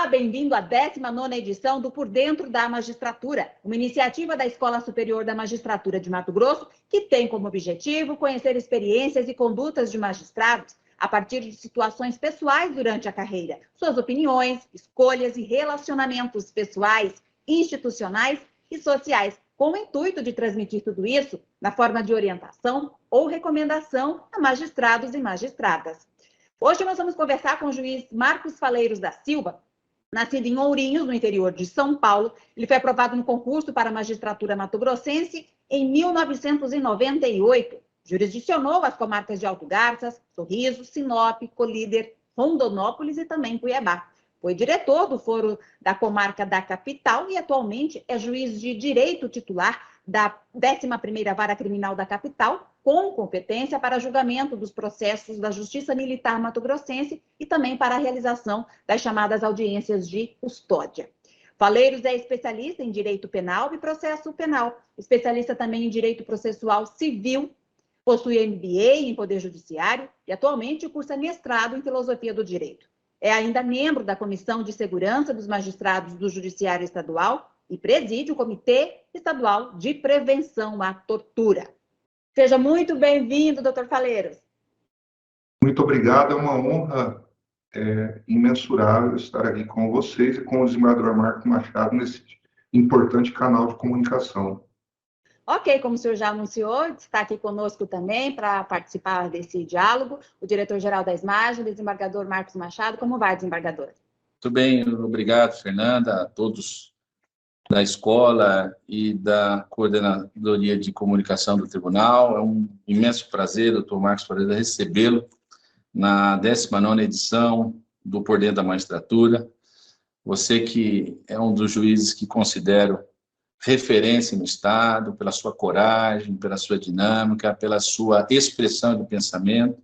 bem-vindo à 19ª edição do Por Dentro da Magistratura, uma iniciativa da Escola Superior da Magistratura de Mato Grosso, que tem como objetivo conhecer experiências e condutas de magistrados a partir de situações pessoais durante a carreira, suas opiniões, escolhas e relacionamentos pessoais, institucionais e sociais, com o intuito de transmitir tudo isso na forma de orientação ou recomendação a magistrados e magistradas. Hoje nós vamos conversar com o juiz Marcos Faleiros da Silva, nascido em Ourinhos, no interior de São Paulo. Ele foi aprovado no concurso para a magistratura mato-grossense em 1998. Jurisdicionou as comarcas de Alto Garças, Sorriso, Sinop, Colíder, Rondonópolis e também Cuiabá. Foi diretor do Foro da Comarca da Capital e atualmente é juiz de direito titular da 11ª Vara Criminal da Capital, com competência para julgamento dos processos da Justiça Militar Mato-Grossense e também para a realização das chamadas audiências de custódia. Faleiros é especialista em direito penal e processo penal, especialista também em direito processual civil, possui MBA em Poder Judiciário e atualmente cursa mestrado em Filosofia do Direito. É ainda membro da Comissão de Segurança dos Magistrados do Judiciário Estadual e preside o Comitê Estadual de Prevenção à Tortura. Seja muito bem-vindo, doutor Faleiros. Muito obrigado, é uma honra imensurável estar aqui com vocês e com o desembargador Marcos Machado nesse importante canal de comunicação. Ok, como o senhor já anunciou, está aqui conosco também para participar desse diálogo o diretor-geral da ESMAGE, o desembargador Marcos Machado. Como vai, desembargador? Muito bem, obrigado, Fernanda, a todos da escola e da Coordenadoria de Comunicação do Tribunal. É um imenso prazer, doutor Marcos Faleiros, recebê-lo na 19ª edição do Por Dentro da Magistratura. Você que é um dos juízes que considero referência no Estado, pela sua coragem, pela sua dinâmica, pela sua expressão de pensamento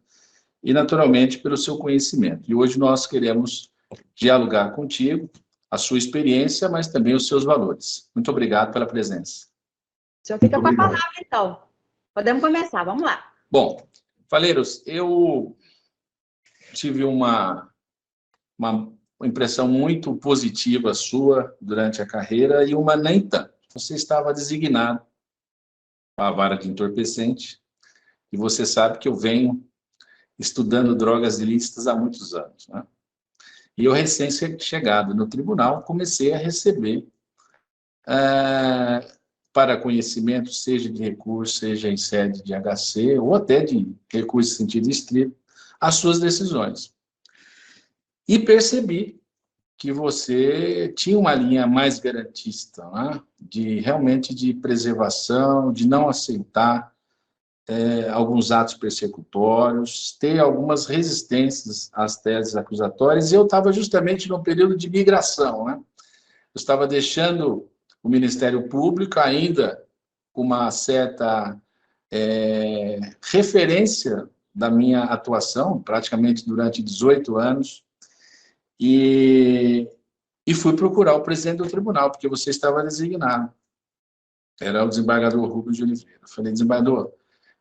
e, naturalmente, pelo seu conhecimento. E hoje nós queremos dialogar contigo a sua experiência, mas também os seus valores. Muito obrigado pela presença. O senhor fica com a palavra, então. Podemos começar, vamos lá. Bom, Faleiros, eu tive uma impressão muito positiva sua durante a carreira e uma nem tanto. Você estava designado à vara de entorpecente e você sabe que eu venho estudando drogas ilícitas há muitos anos, né? E eu, recém-chegado no tribunal, comecei a receber, para conhecimento, seja de recurso, seja em sede de HC, ou até de recurso em sentido estrito, as suas decisões. E percebi que você tinha uma linha mais garantista, né? Realmente de preservação, de não aceitar alguns atos persecutórios, ter algumas resistências às teses acusatórias, e eu estava justamente no período de migração, né? Eu estava deixando o Ministério Público ainda com uma certa referência da minha atuação, praticamente durante 18 anos, e fui procurar o presidente do tribunal, porque você estava designado. Era o desembargador Rubem de Oliveira. Eu falei, desembargador,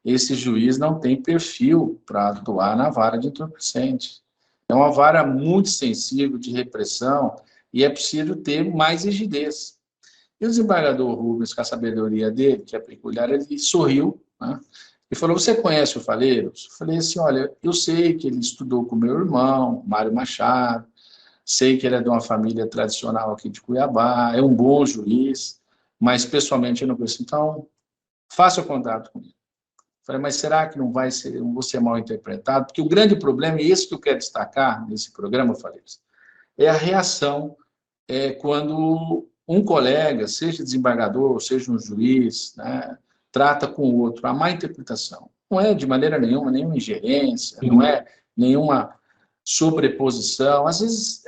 esse juiz não tem perfil para atuar na vara de entorpecente. É uma vara muito sensível de repressão e é preciso ter mais rigidez. E o desembargador Rubens, com a sabedoria dele, que é peculiar, ele sorriu, né? E falou, você conhece o Faleiros? Eu falei assim, olha, eu sei que ele estudou com meu irmão, Mário Machado, sei que ele é de uma família tradicional aqui de Cuiabá, é um bom juiz, mas pessoalmente eu não conheço. Então, faça o contato comigo. Falei, mas será que não vai ser, não vou ser mal interpretado? Porque o grande problema, e esse que eu quero destacar nesse programa, Faleiros, é a reação quando um colega, seja desembargador, seja um juiz, né, trata com o outro, a má interpretação. Não é de maneira nenhuma ingerência, não é nenhuma sobreposição, às vezes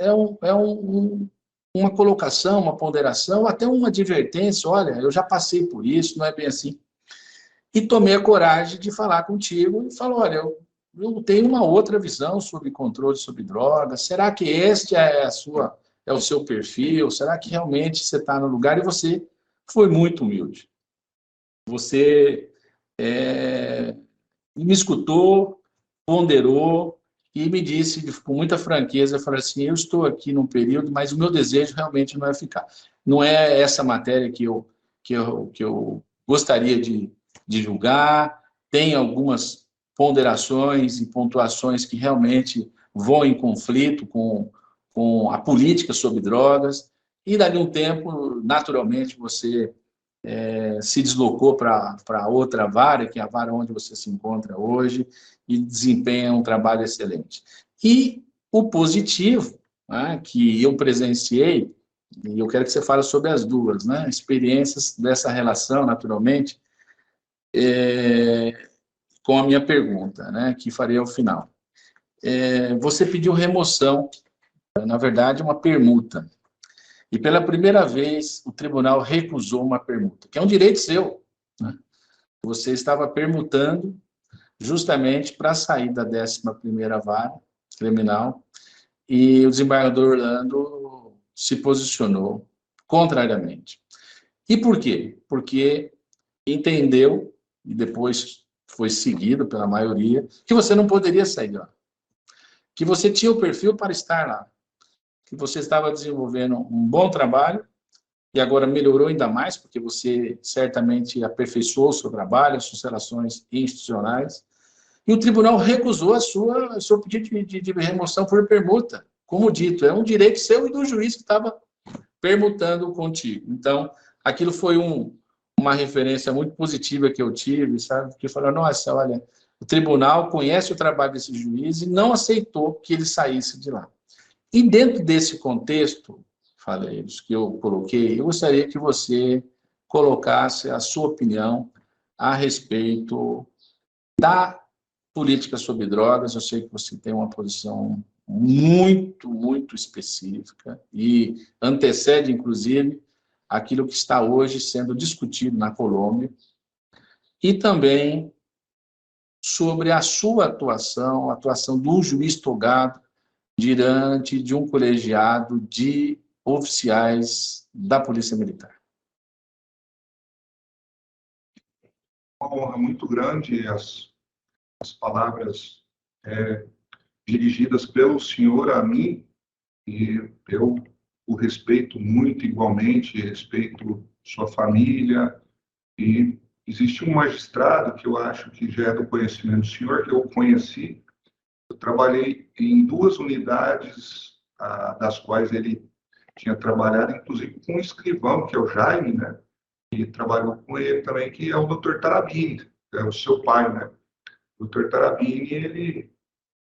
uma colocação, uma ponderação, até uma advertência, olha, eu já passei por isso, não é bem assim. E tomei a coragem de falar contigo e falar, olha, eu tenho uma outra visão sobre controle sobre drogas, será que este é o seu perfil? Será que realmente você está no lugar? E você foi muito humilde. Você me escutou, ponderou e me disse com muita franqueza, falei assim, eu estou aqui num período, mas o meu desejo realmente não é ficar. Não é essa matéria que eu gostaria de julgar, tem algumas ponderações e pontuações que realmente vão em conflito com a política sobre drogas, e dali um tempo, naturalmente, você se deslocou para outra vara, que é a vara onde você se encontra hoje, e desempenha um trabalho excelente. E o positivo, né, que eu presenciei, e eu quero que você fale sobre as duas, né, experiências dessa relação, naturalmente, com a minha pergunta, né, que farei ao final. Você pediu remoção, na verdade, uma permuta. E pela primeira vez, o tribunal recusou uma permuta, que é um direito seu, né? Você estava permutando justamente para sair da 11ª vara criminal, e o desembargador Orlando se posicionou contrariamente. E por quê? Porque entendeu, e depois foi seguido pela maioria, que você não poderia sair de lá, que você tinha o perfil para estar lá, que você estava desenvolvendo um bom trabalho, e agora melhorou ainda mais, porque você certamente aperfeiçoou o seu trabalho, as suas relações institucionais, e o tribunal recusou o seu pedido de remoção por permuta. Como dito, é um direito seu e do juiz que estava permutando contigo. Então, aquilo foi uma referência muito positiva que eu tive, sabe? Que falou, nossa, olha, o tribunal conhece o trabalho desse juiz e não aceitou que ele saísse de lá. E dentro desse contexto, Faleiros, que eu coloquei, eu gostaria que você colocasse a sua opinião a respeito da política sobre drogas. Eu sei que você tem uma posição muito, muito específica e antecede, inclusive, aquilo que está hoje sendo discutido na Colômbia, e também sobre a sua atuação, a atuação do juiz togado diante de um colegiado de oficiais da Polícia Militar. Uma honra muito grande as palavras dirigidas pelo senhor a mim, e eu o respeito muito igualmente, respeito sua família, e existe um magistrado que eu acho que já é do conhecimento do senhor, que eu conheci. Eu trabalhei em 2 unidades, das quais ele tinha trabalhado, inclusive com um escrivão, que é o Jaime, né? E trabalhou com ele também, que é o Dr. Tarabini, é o seu pai, né? O Dr. Tarabini, ele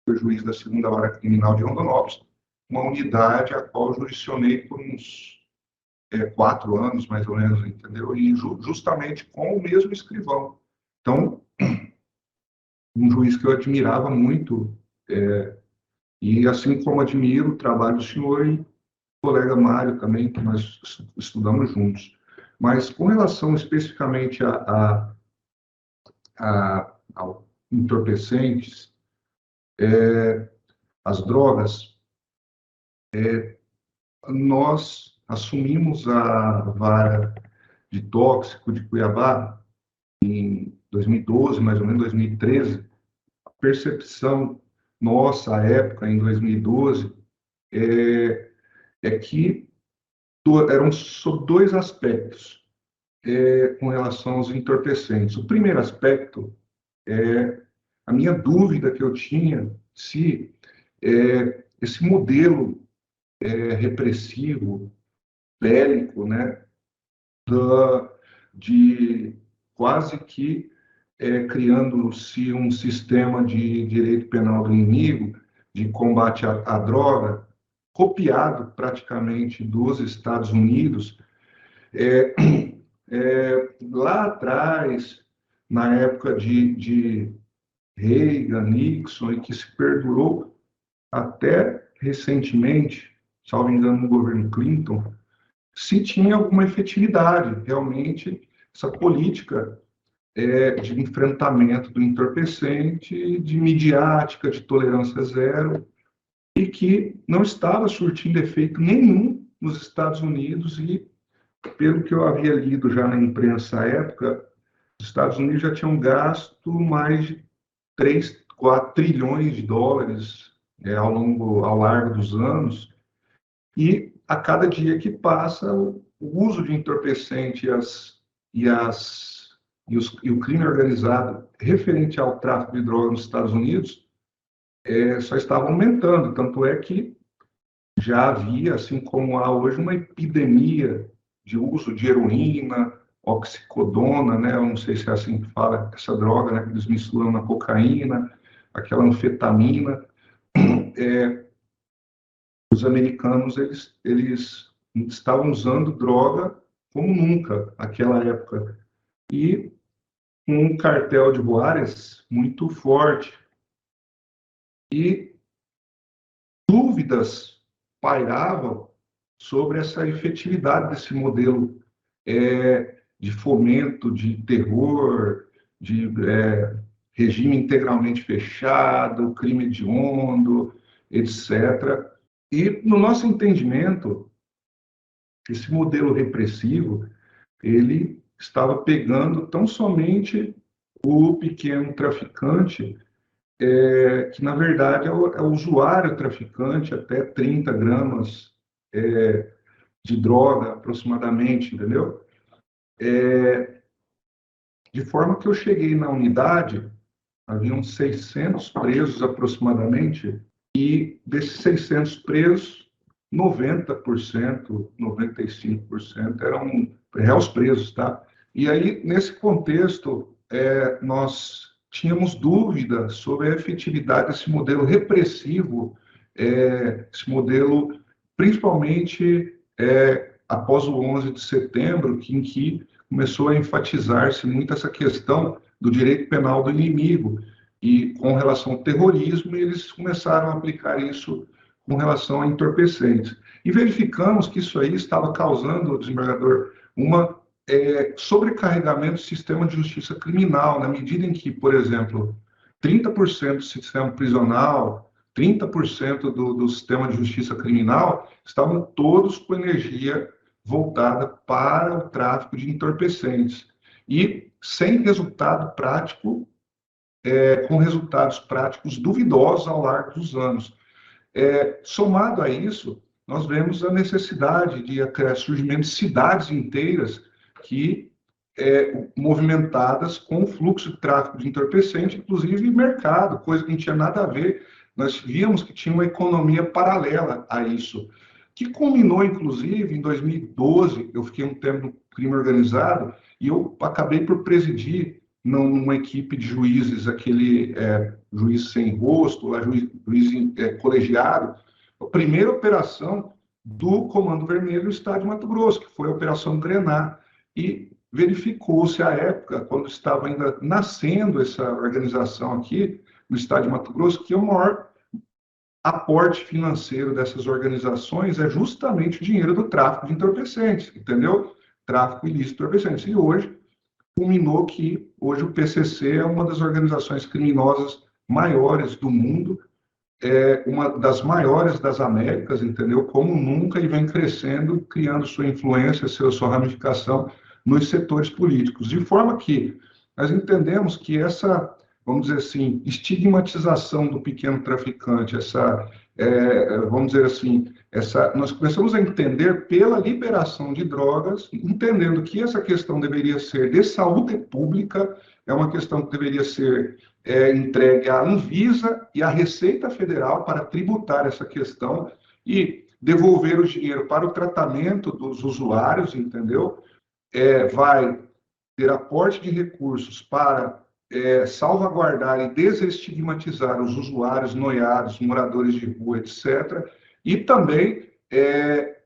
foi juiz da 2ª Vara Criminal de Rondonópolis, uma unidade a qual eu jurisdicionei por uns 4 anos, mais ou menos, entendeu? E justamente com o mesmo escrivão. Então, um juiz que eu admirava muito, e assim como admiro o trabalho do senhor e o colega Mário também, que nós estudamos juntos. Mas com relação especificamente ao entorpecentes, as drogas, nós assumimos a vara de tóxico de Cuiabá em 2012, mais ou menos 2013. A percepção nossa, à época, em 2012, é que eram sobre 2 aspectos com relação aos entorpecentes. O primeiro aspecto é a minha dúvida que eu tinha se esse modelo repressivo, bélico, né, de quase que criando-se um sistema de direito penal do inimigo, de combate à droga, copiado praticamente dos Estados Unidos, lá atrás, na época de Reagan, Nixon, e que se perdurou até recentemente, salvo engano, no governo Clinton, se tinha alguma efetividade, realmente, essa política de enfrentamento do entorpecente, de midiática, de tolerância zero, e que não estava surtindo efeito nenhum nos Estados Unidos, e pelo que eu havia lido já na imprensa à época, os Estados Unidos já tinham gasto mais de 3, 4 trilhões de dólares ao largo dos anos, e a cada dia que passa, o uso de entorpecente e o crime organizado referente ao tráfico de drogas nos Estados Unidos só estava aumentando, tanto é que já havia, assim como há hoje, uma epidemia de uso de heroína, oxicodona, né? Eu não sei se é assim que fala essa droga, né? Que eles misturam na cocaína, aquela anfetamina. Os americanos, eles estavam usando droga como nunca naquela época. E um cartel de Juárez muito forte. E dúvidas pairavam sobre essa efetividade desse modelo de fomento, de terror, de regime integralmente fechado, crime hediondo, etc. E, no nosso entendimento, esse modelo repressivo, ele estava pegando tão somente o pequeno traficante, que, na verdade, é o usuário traficante, até 30 gramas de droga, aproximadamente, entendeu? De forma que eu cheguei na unidade, haviam 600 presos aproximadamente, e desses 600 presos, 90%, 95% eram réus presos, tá? E aí, nesse contexto, nós tínhamos dúvida sobre a efetividade desse modelo repressivo, esse modelo, principalmente após o 11 de setembro, em que começou a enfatizar-se muito essa questão do direito penal do inimigo, e com relação ao terrorismo, eles começaram a aplicar isso com relação a entorpecentes. E verificamos que isso aí estava causando, desembargador, uma sobrecarregamento do sistema de justiça criminal, na medida em que, por exemplo, 30% do sistema prisional, 30% do sistema de justiça criminal estavam todos com energia voltada para o tráfico de entorpecentes. E sem resultado prático, com resultados práticos duvidosos ao longo dos anos. Somado a isso, nós vemos a necessidade de surgimento de cidades inteiras que movimentadas com o fluxo de tráfico de entorpecente, inclusive mercado, coisa que não tinha nada a ver. Nós víamos que tinha uma economia paralela a isso, que culminou, inclusive, em 2012, eu fiquei um tempo no crime organizado, e eu acabei por presidir numa equipe de juízes, aquele juiz sem rosto, lá, juiz colegiado, a primeira operação do Comando Vermelho do Estado de Mato Grosso, que foi a Operação Grenar, e verificou-se à época, quando estava ainda nascendo essa organização aqui no Estado de Mato Grosso, que o maior aporte financeiro dessas organizações é justamente o dinheiro do tráfico de entorpecentes, entendeu? Tráfico ilícito de entorpecentes. E hoje, culminou que hoje o PCC é uma das organizações criminosas maiores do mundo, uma das maiores das Américas, entendeu? Como nunca, e vem crescendo, criando sua influência, sua ramificação nos setores políticos. De forma que nós entendemos que essa, vamos dizer assim, estigmatização do pequeno traficante, vamos dizer assim, nós começamos a entender pela liberação de drogas, entendendo que essa questão deveria ser de saúde pública, é uma questão que deveria ser entregue à Anvisa e à Receita Federal para tributar essa questão e devolver o dinheiro para o tratamento dos usuários, entendeu? Vai ter aporte de recursos para salvaguardar e desestigmatizar os usuários noiados, moradores de rua, etc., e também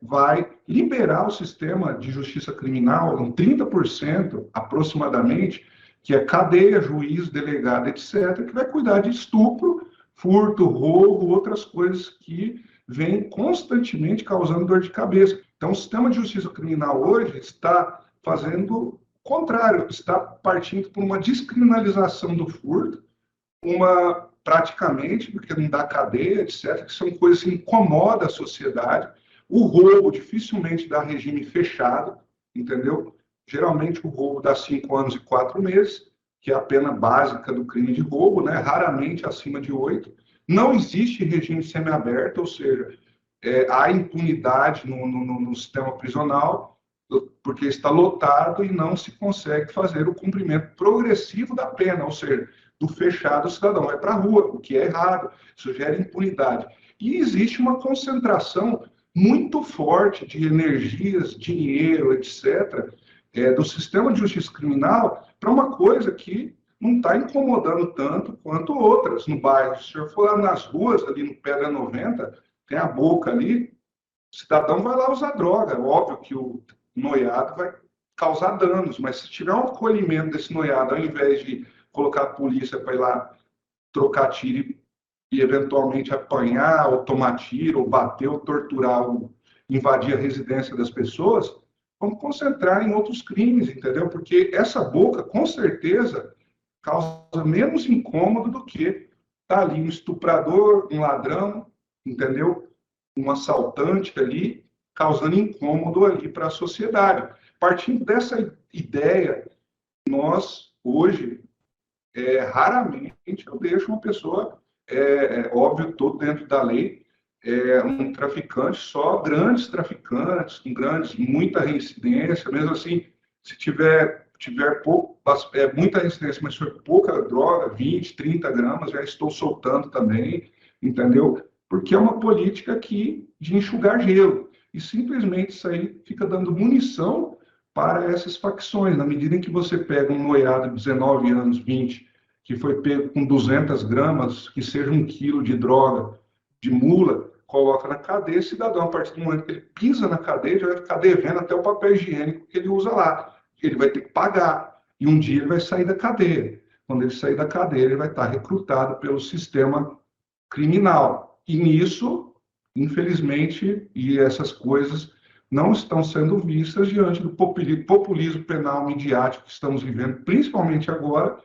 vai liberar o sistema de justiça criminal em 30%, aproximadamente, que é cadeia, juiz, delegado, etc., que vai cuidar de estupro, furto, roubo, outras coisas que vêm constantemente causando dor de cabeça. Então, o sistema de justiça criminal hoje está fazendo o contrário, está partindo por uma descriminalização do furto, praticamente, porque não dá cadeia, etc., que são coisas que incomodam a sociedade. O roubo dificilmente dá regime fechado, entendeu? Geralmente o roubo dá 5 anos e 4 meses, que é a pena básica do crime de roubo, né? Raramente acima de 8. Não existe regime semiaberto, ou seja, há impunidade no sistema prisional, porque está lotado e não se consegue fazer o cumprimento progressivo da pena, ou seja, do fechado o cidadão vai para a rua, o que é errado, isso gera impunidade. E existe uma concentração muito forte de energias, dinheiro, etc., do sistema de justiça criminal para uma coisa que não está incomodando tanto quanto outras no bairro. Se o senhor for lá nas ruas, ali no Pedra 90, tem a Boca ali, o cidadão vai lá usar droga. Óbvio que o noiado vai causar danos, mas se tiver um acolhimento desse noiado, ao invés de colocar a polícia para ir lá trocar tiro e eventualmente apanhar, ou tomar tiro, ou bater, ou torturar, ou invadir a residência das pessoas, vamos concentrar em outros crimes, entendeu? Porque essa Boca, com certeza, causa menos incômodo do que tá ali um estuprador, um ladrão, entendeu? Um assaltante ali, causando incômodo ali para a sociedade. Partindo dessa ideia, nós, hoje, raramente eu deixo uma pessoa, óbvio, estou dentro da lei, um traficante, só grandes traficantes, com muita reincidência, mesmo assim, se tiver pouco, muita reincidência, mas for pouca droga, 20, 30 gramas, já estou soltando também, entendeu? Porque é uma política de enxugar gelo. E simplesmente isso aí fica dando munição para essas facções. Na medida em que você pega um noiado de 19 anos, 20, que foi pego com 200 gramas, que seja 1 quilo de droga, de mula, coloca na cadeia, cidadão, a partir do momento que ele pisa na cadeia, já vai ficar devendo até o papel higiênico que ele usa lá. Ele vai ter que pagar. E um dia ele vai sair da cadeia. Quando ele sair da cadeia, ele vai estar recrutado pelo sistema criminal. E nisso, infelizmente, e essas coisas não estão sendo vistas diante do populismo penal midiático que estamos vivendo, principalmente agora,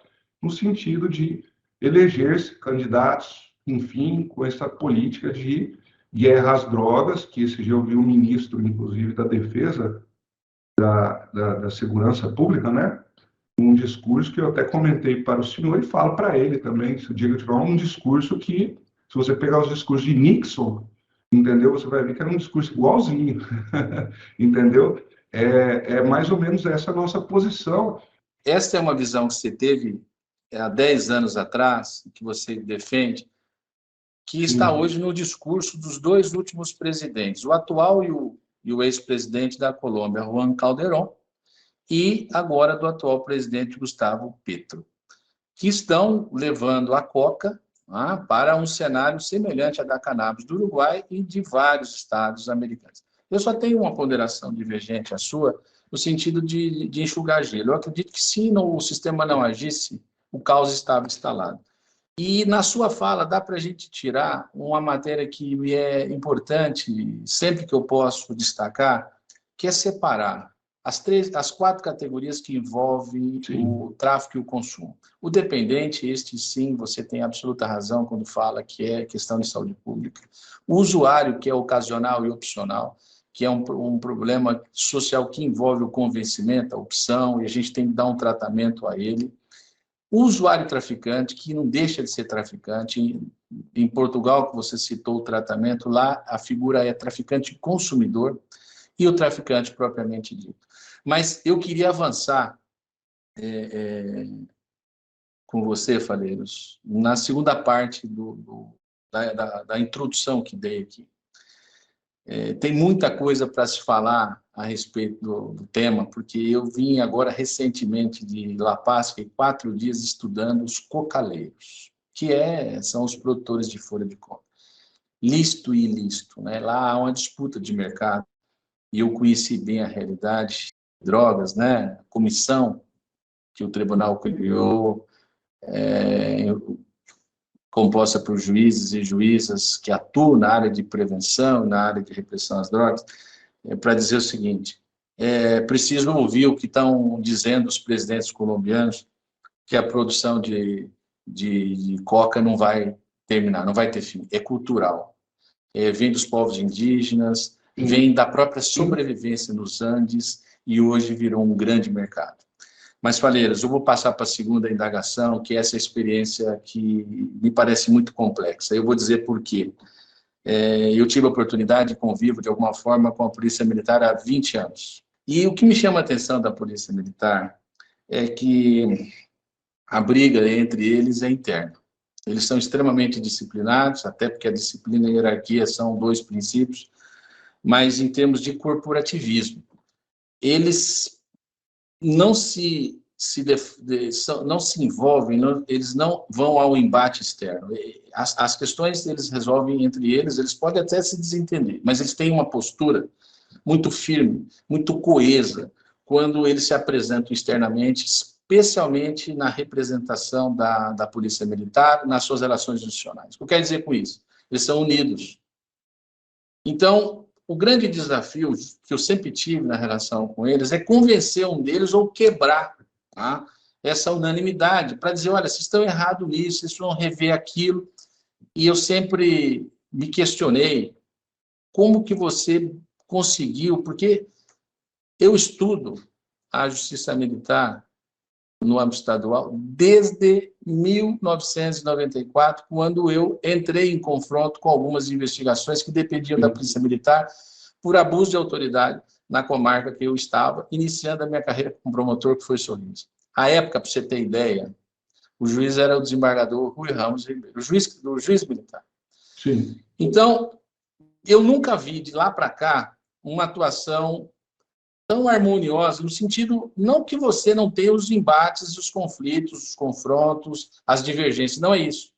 no sentido de eleger-se candidatos, enfim, com essa política de guerra às drogas, que esse dia eu vi um ministro, inclusive, da Defesa, da Segurança Pública, né? Um discurso que eu até comentei para o senhor e falo para ele também, se o Diego tiver um discurso que, se você pegar os discursos de Nixon, entendeu? Você vai ver que era um discurso igualzinho, entendeu? É mais ou menos essa a nossa posição. Essa é uma visão que você teve há 10 anos atrás, que você defende, que está hoje no discurso dos dois últimos presidentes, o atual e o ex-presidente da Colômbia, Juan Calderón, e agora do atual presidente Gustavo Petro, que estão levando a coca para um cenário semelhante à da cannabis do Uruguai e de vários estados americanos. Eu só tenho uma ponderação divergente à sua, no sentido de enxugar gelo. Eu acredito que se o sistema não agisse, o caos estava instalado. E na sua fala dá para a gente tirar uma matéria que me é importante, sempre que eu posso destacar, que é separar as 4 categorias que envolvem o tráfico e o consumo. O dependente, este sim, você tem absoluta razão quando fala que é questão de saúde pública. O usuário, que é ocasional e opcional, que é um problema social que envolve o convencimento, a opção, e a gente tem que dar um tratamento a ele. O usuário traficante, que não deixa de ser traficante. Em Portugal, que você citou o tratamento, lá a figura é traficante consumidor e o traficante propriamente dito. Mas eu queria avançar com você, Faleiros, na segunda parte da introdução que dei aqui. Tem muita coisa para se falar a respeito do tema, porque eu vim agora recentemente de La Paz, fiquei 4 dias estudando os cocaleiros, que são os produtores de folha de coca. Lícito e ilícito, né? Lá há uma disputa de mercado, e eu conheci bem a realidade de drogas, né? A comissão que o tribunal criou, composta por juízes e juízas que atuam na área de prevenção, na área de repressão às drogas, para dizer o seguinte: preciso ouvir o que estão dizendo os presidentes colombianos, que a produção de coca não vai terminar, não vai ter fim, é cultural. Vem dos povos indígenas, vem da própria sobrevivência nos Andes, e hoje virou um grande mercado. Mas, Faleiros, eu vou passar para a segunda indagação, que é essa experiência que me parece muito complexa. Eu vou dizer por quê. Eu tive a oportunidade de convivo, de alguma forma, com a Polícia Militar há 20 anos. E o que me chama a atenção da Polícia Militar é que a briga entre eles é interna. Eles são extremamente disciplinados, até porque a disciplina e a hierarquia são dois princípios, mas em termos de corporativismo, eles não não se envolvem, eles não vão ao embate externo. As questões eles resolvem entre eles, eles podem até se desentender, mas eles têm uma postura muito firme, muito coesa, quando eles se apresentam externamente, especialmente na representação da Polícia Militar, nas suas relações institucionais. O que eu quero dizer com isso? Eles são unidos. Então, o grande desafio que eu sempre tive na relação com eles é convencer um deles ou quebrar, tá, essa unanimidade, para dizer, olha, vocês estão errados nisso, vocês vão rever aquilo. E eu sempre me questionei como que você conseguiu, porque eu estudo a Justiça Militar no âmbito estadual desde 1994, quando eu entrei em confronto com algumas investigações que dependiam da Polícia Militar por abuso de autoridade na comarca que eu estava, iniciando a minha carreira como promotor, que foi Sorriso. À época, para você ter ideia, o juiz era o desembargador Rui Ramos Ribeiro, o juiz militar. Sim. Então, eu nunca vi, de lá para cá, uma atuação tão harmoniosa, no sentido, não que você não tenha os embates, os conflitos, os confrontos, as divergências, não é isso,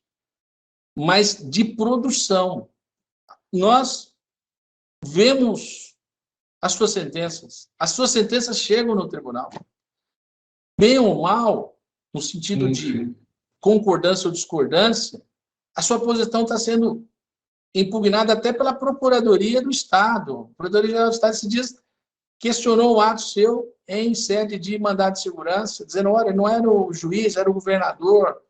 mas de produção. Nós vemos as suas sentenças chegam no tribunal, bem ou mal, no sentido de concordância ou discordância, a sua posição está sendo impugnada até pela Procuradoria do Estado. A Procuradoria do Estado, esses dias, questionou o ato seu em sede de mandado de segurança, dizendo, olha, não era o juiz, era o governador.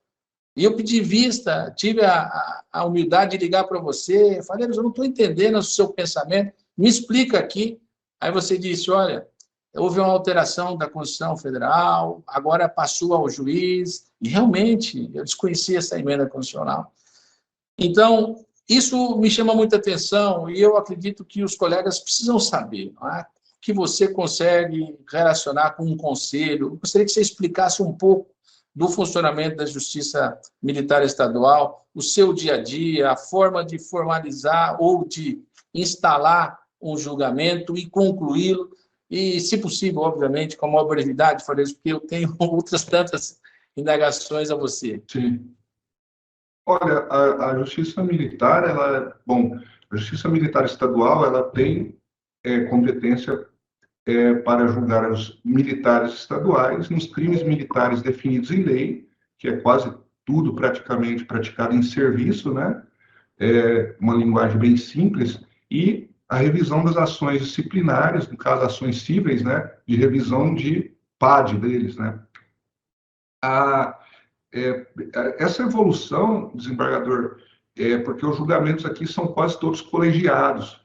E eu pedi vista, tive a humildade de ligar para você, falei, mas eu não estou entendendo o seu pensamento, me explica aqui. Aí você disse, olha, houve uma alteração da Constituição Federal, agora passou ao juiz, e realmente eu desconhecia essa emenda constitucional. Então, isso me chama muita atenção, e eu acredito que os colegas precisam saber, não é? Que você consegue relacionar com um conselho. Eu gostaria que você explicasse um pouco do funcionamento da Justiça Militar Estadual, o seu dia a dia, a forma de formalizar ou de instalar um julgamento e concluí-lo, e, se possível, obviamente, com a maior brevidade, porque eu tenho outras tantas indagações a você. Sim. Olha, a Justiça Militar, a Justiça Militar Estadual, ela tem competência para julgar os militares estaduais nos crimes militares definidos em lei, que é quase tudo praticamente praticado em serviço, né? Uma linguagem bem simples, e a revisão das ações disciplinares, no caso, ações cíveis, né? De revisão de PAD deles, né? Essa evolução, desembargador, porque os julgamentos aqui são quase todos colegiados.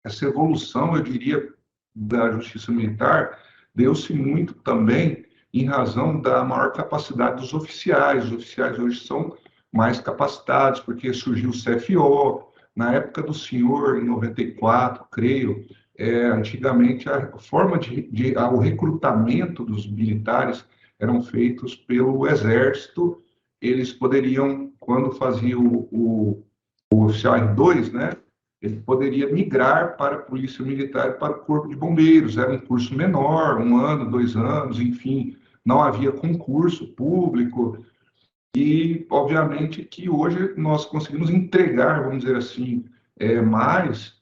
Essa evolução, eu diria, da Justiça Militar deu-se muito também em razão da maior capacidade dos oficiais. Os oficiais hoje são mais capacitados, porque surgiu o CFO, na época do senhor, em 94, creio, antigamente a forma o recrutamento dos militares eram feitos pelo Exército, eles poderiam, quando fazia o oficial R2, né, ele poderia migrar para a Polícia Militar e para o Corpo de Bombeiros. Era um curso menor, 1 ano, 2 anos, enfim, não havia concurso público. E, obviamente, que hoje nós conseguimos entregar, vamos dizer assim, mais,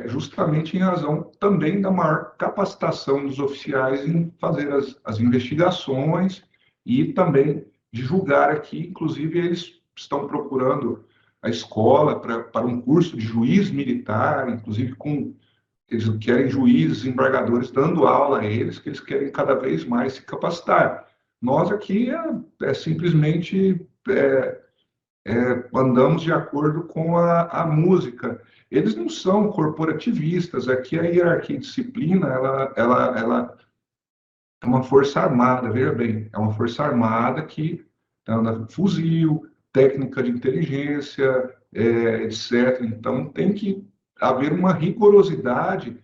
justamente em razão também da maior capacitação dos oficiais em fazer as investigações e também de julgar aqui. Inclusive, eles estão procurando a escola para um curso de juiz militar, inclusive eles querem juízes, embargadores dando aula a eles, que eles querem cada vez mais se capacitar. Nós aqui simplesmente andamos de acordo com a música. Eles não são corporativistas, aqui a hierarquia e disciplina, ela é uma força armada, veja bem, é uma força armada que anda fuzil, técnica de inteligência, etc. Então, tem que haver uma rigorosidade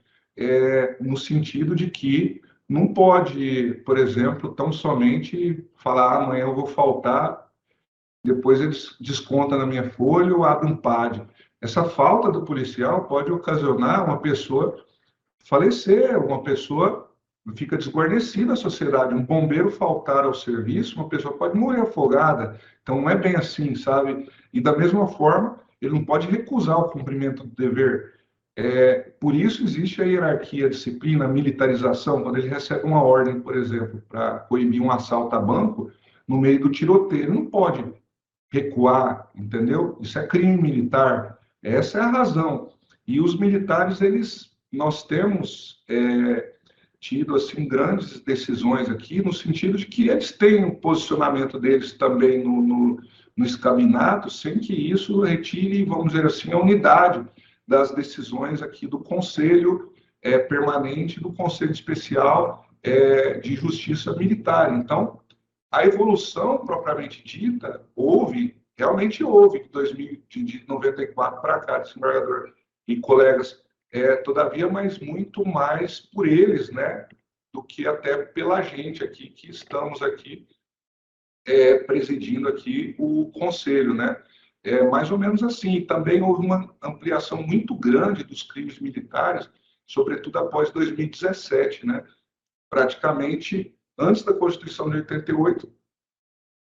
no sentido de que não pode, por exemplo, tão somente falar amanhã eu vou faltar, depois eles descontam na minha folha ou abrem um PAD. Essa falta do policial pode ocasionar uma pessoa falecer, uma pessoa fica desguarnecida na sociedade. Um bombeiro faltar ao serviço, uma pessoa pode morrer afogada. Então, não é bem assim, sabe? E da mesma forma, ele não pode recusar o cumprimento do dever. Por isso existe a hierarquia, a disciplina, a militarização. Quando ele recebe uma ordem, por exemplo, para coibir um assalto a banco, no meio do tiroteio, ele não pode recuar, entendeu? Isso é crime militar. Essa é a razão. E os militares, nós temos tido assim grandes decisões aqui, no sentido de que eles têm o posicionamento deles também no escaminado, sem que isso retire, vamos dizer assim, a unidade das decisões aqui do Conselho Permanente, do Conselho Especial de Justiça Militar. Então, a evolução propriamente dita realmente houve, de 94 para cá, desembargador e colegas, todavia, mas muito mais por eles, né, do que até pela gente aqui, que estamos aqui presidindo aqui o conselho, né? Mais ou menos assim. Também houve uma ampliação muito grande dos crimes militares, sobretudo após 2017, né? Praticamente, antes da Constituição de 88,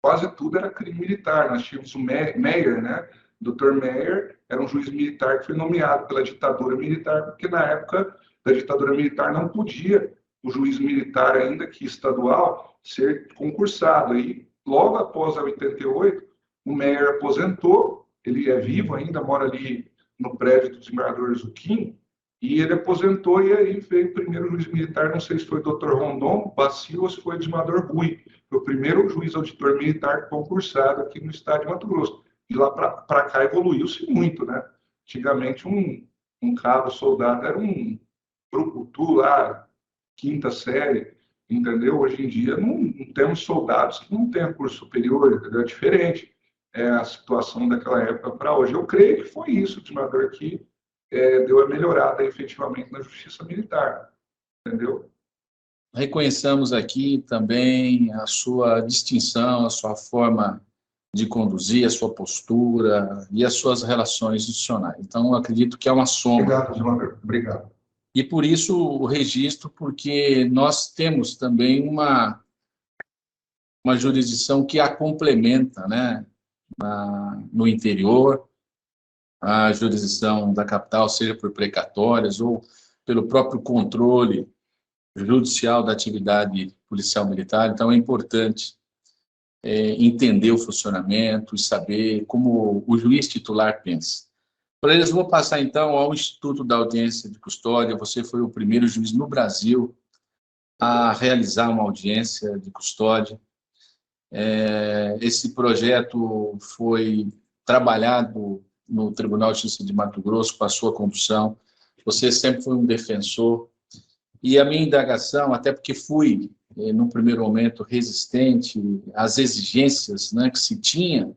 quase tudo era crime militar. Nós tínhamos o Meyer, né? Dr. Meyer era um juiz militar que foi nomeado pela ditadura militar, porque na época da ditadura militar não podia o juiz militar, ainda que estadual, ser concursado. Aí, logo após a 88, o Meyer aposentou, ele é vivo ainda, mora ali no prédio do desembargador Zucchini, e ele aposentou, e aí veio o primeiro juiz militar, não sei se foi o Dr. Rondon Bacil ou se foi o desembargador Rui, foi o primeiro juiz auditor militar concursado aqui no estado de Mato Grosso. De lá para cá evoluiu-se muito, né? Antigamente, um cabo soldado era um brucutu lá, quinta série, entendeu? Hoje em dia não temos soldados que não têm curso superior, entendeu? É diferente a situação daquela época para hoje. Eu creio que foi isso, o desembargador, que deu a melhorada efetivamente na justiça militar, entendeu? Reconheçamos aqui também a sua distinção, a sua forma de conduzir, a sua postura e as suas relações institucionais. Então, eu acredito que é uma soma. Obrigado, desembargador. Obrigado. E por isso o registro, porque nós temos também uma jurisdição que a complementa, né? No interior, a jurisdição da capital, seja por precatórias ou pelo próprio controle judicial da atividade policial militar. Então, é importante entender o funcionamento e saber como o juiz titular pensa. Por eles, vou passar, então, ao Instituto da Audiência de Custódia. Você foi o primeiro juiz no Brasil a realizar uma audiência de custódia. Esse projeto foi trabalhado no Tribunal de Justiça de Mato Grosso com a sua condução. Você sempre foi um defensor. E a minha indagação, até porque fui, num primeiro momento, resistente às exigências, né, que se tinha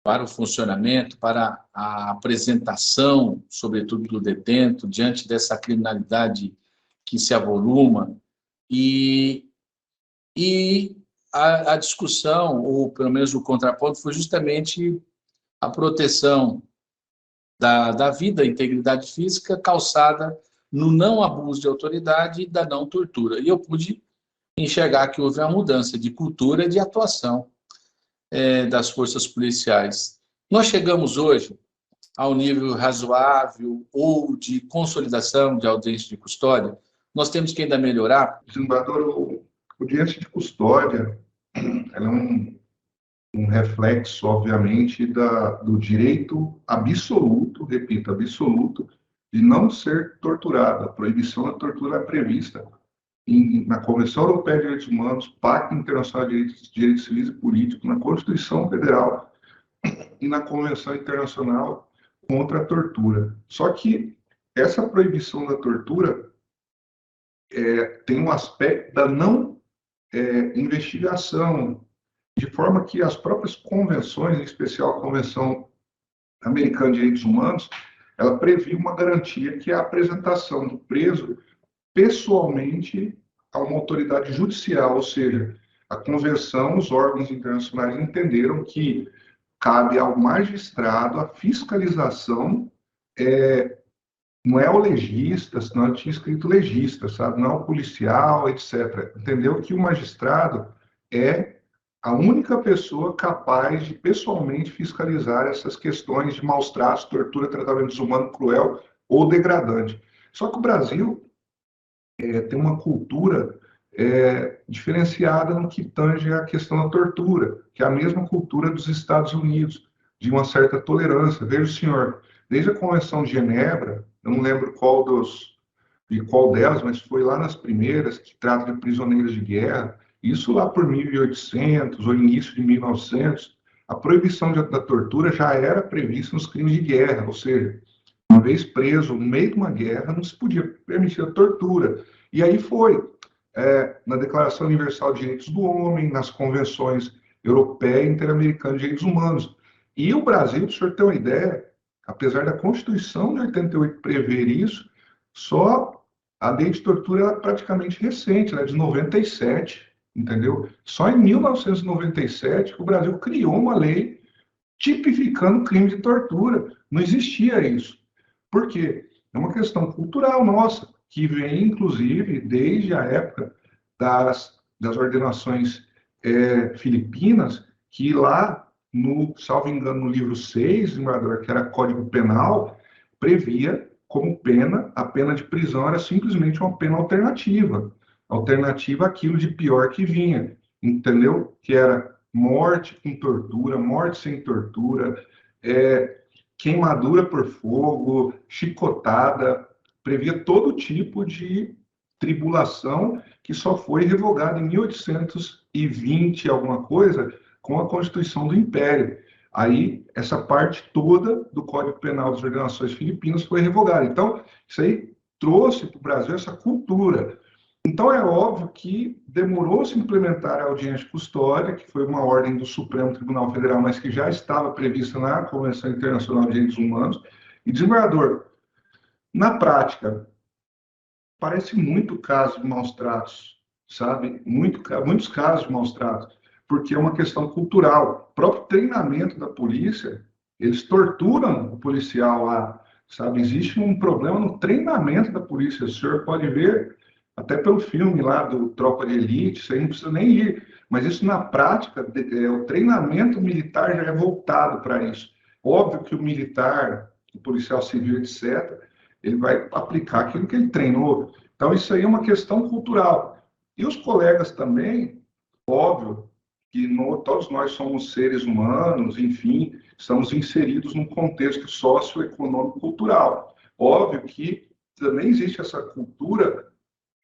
para o funcionamento, para a apresentação, sobretudo do detento, diante dessa criminalidade que se avoluma, e a discussão, ou pelo menos o contraponto, foi justamente a proteção da vida, a integridade física, calçada no não abuso de autoridade e da não tortura. E eu pude enxergar que houve uma mudança de cultura e de atuação das forças policiais. Nós chegamos hoje ao nível razoável ou de consolidação de audiência de custódia. Nós temos que ainda melhorar. Desembargador, a audiência de custódia ela é um reflexo, obviamente, do direito absoluto, repito, absoluto, de não ser torturado. A proibição da tortura é prevista na Convenção Europeia de Direitos Humanos, Pacto Internacional de Direitos Civis e Políticos, na Constituição Federal e na Convenção Internacional contra a Tortura. Só que essa proibição da tortura tem um aspecto da não investigação, de forma que as próprias convenções, em especial a Convenção Americana de Direitos Humanos, ela previa uma garantia que é a apresentação do preso pessoalmente a uma autoridade judicial, ou seja, a convenção, os órgãos internacionais entenderam que cabe ao magistrado a fiscalização, não é o legista, senão tinha escrito legista, sabe? Não é o policial, etc. Entendeu que o magistrado é a única pessoa capaz de pessoalmente fiscalizar essas questões de maus tratos, tortura, tratamento desumano, cruel ou degradante. Só que o Brasil tem uma cultura diferenciada no que tange a questão da tortura, que é a mesma cultura dos Estados Unidos, de uma certa tolerância. Veja o senhor, desde a Convenção de Genebra, eu não lembro de qual delas, mas foi lá nas primeiras, que trata de prisioneiros de guerra, isso lá por 1800 ou início de 1900, a proibição da tortura já era prevista nos crimes de guerra, ou seja, uma vez preso no meio de uma guerra, não se podia permitir a tortura. E aí foi, na Declaração Universal de Direitos do Homem, nas convenções europeia e interamericana de direitos humanos. E o Brasil, para o senhor ter uma ideia, apesar da Constituição de 88 prever isso, só a lei de tortura é praticamente recente, ela é de 97, entendeu? Só em 1997 o Brasil criou uma lei tipificando crime de tortura. Não existia isso. Por quê? É uma questão cultural nossa, que vem, inclusive, desde a época das ordenações filipinas, que lá, salvo engano, no livro 6, que era Código Penal, previa como pena, a pena de prisão era simplesmente uma pena alternativa àquilo de pior que vinha, entendeu? Que era morte com tortura, morte sem tortura, queimadura por fogo, chicotada, previa todo tipo de tribulação que só foi revogada em 1820, alguma coisa, com a Constituição do Império. Aí, essa parte toda do Código Penal das Ordenações Filipinas foi revogada. Então, isso aí trouxe para o Brasil essa cultura. Então, é óbvio que demorou-se implementar a audiência de custódia, que foi uma ordem do Supremo Tribunal Federal, mas que já estava prevista na Convenção Internacional de Direitos Humanos. E, desembargador, na prática, parece muito caso de maus-tratos, sabe? Muitos casos de maus-tratos, porque é uma questão cultural. O próprio treinamento da polícia, eles torturam o policial lá, sabe? Existe um problema no treinamento da polícia. O senhor pode ver, até pelo filme lá do Tropa de Elite, isso aí não precisa nem ir, mas isso na prática, o treinamento militar já é voltado para isso. Óbvio que o militar, o policial civil, etc., ele vai aplicar aquilo que ele treinou. Então, isso aí é uma questão cultural. E os colegas também, óbvio, que todos nós somos seres humanos, enfim, estamos inseridos num contexto socioeconômico cultural. Óbvio que também existe essa cultura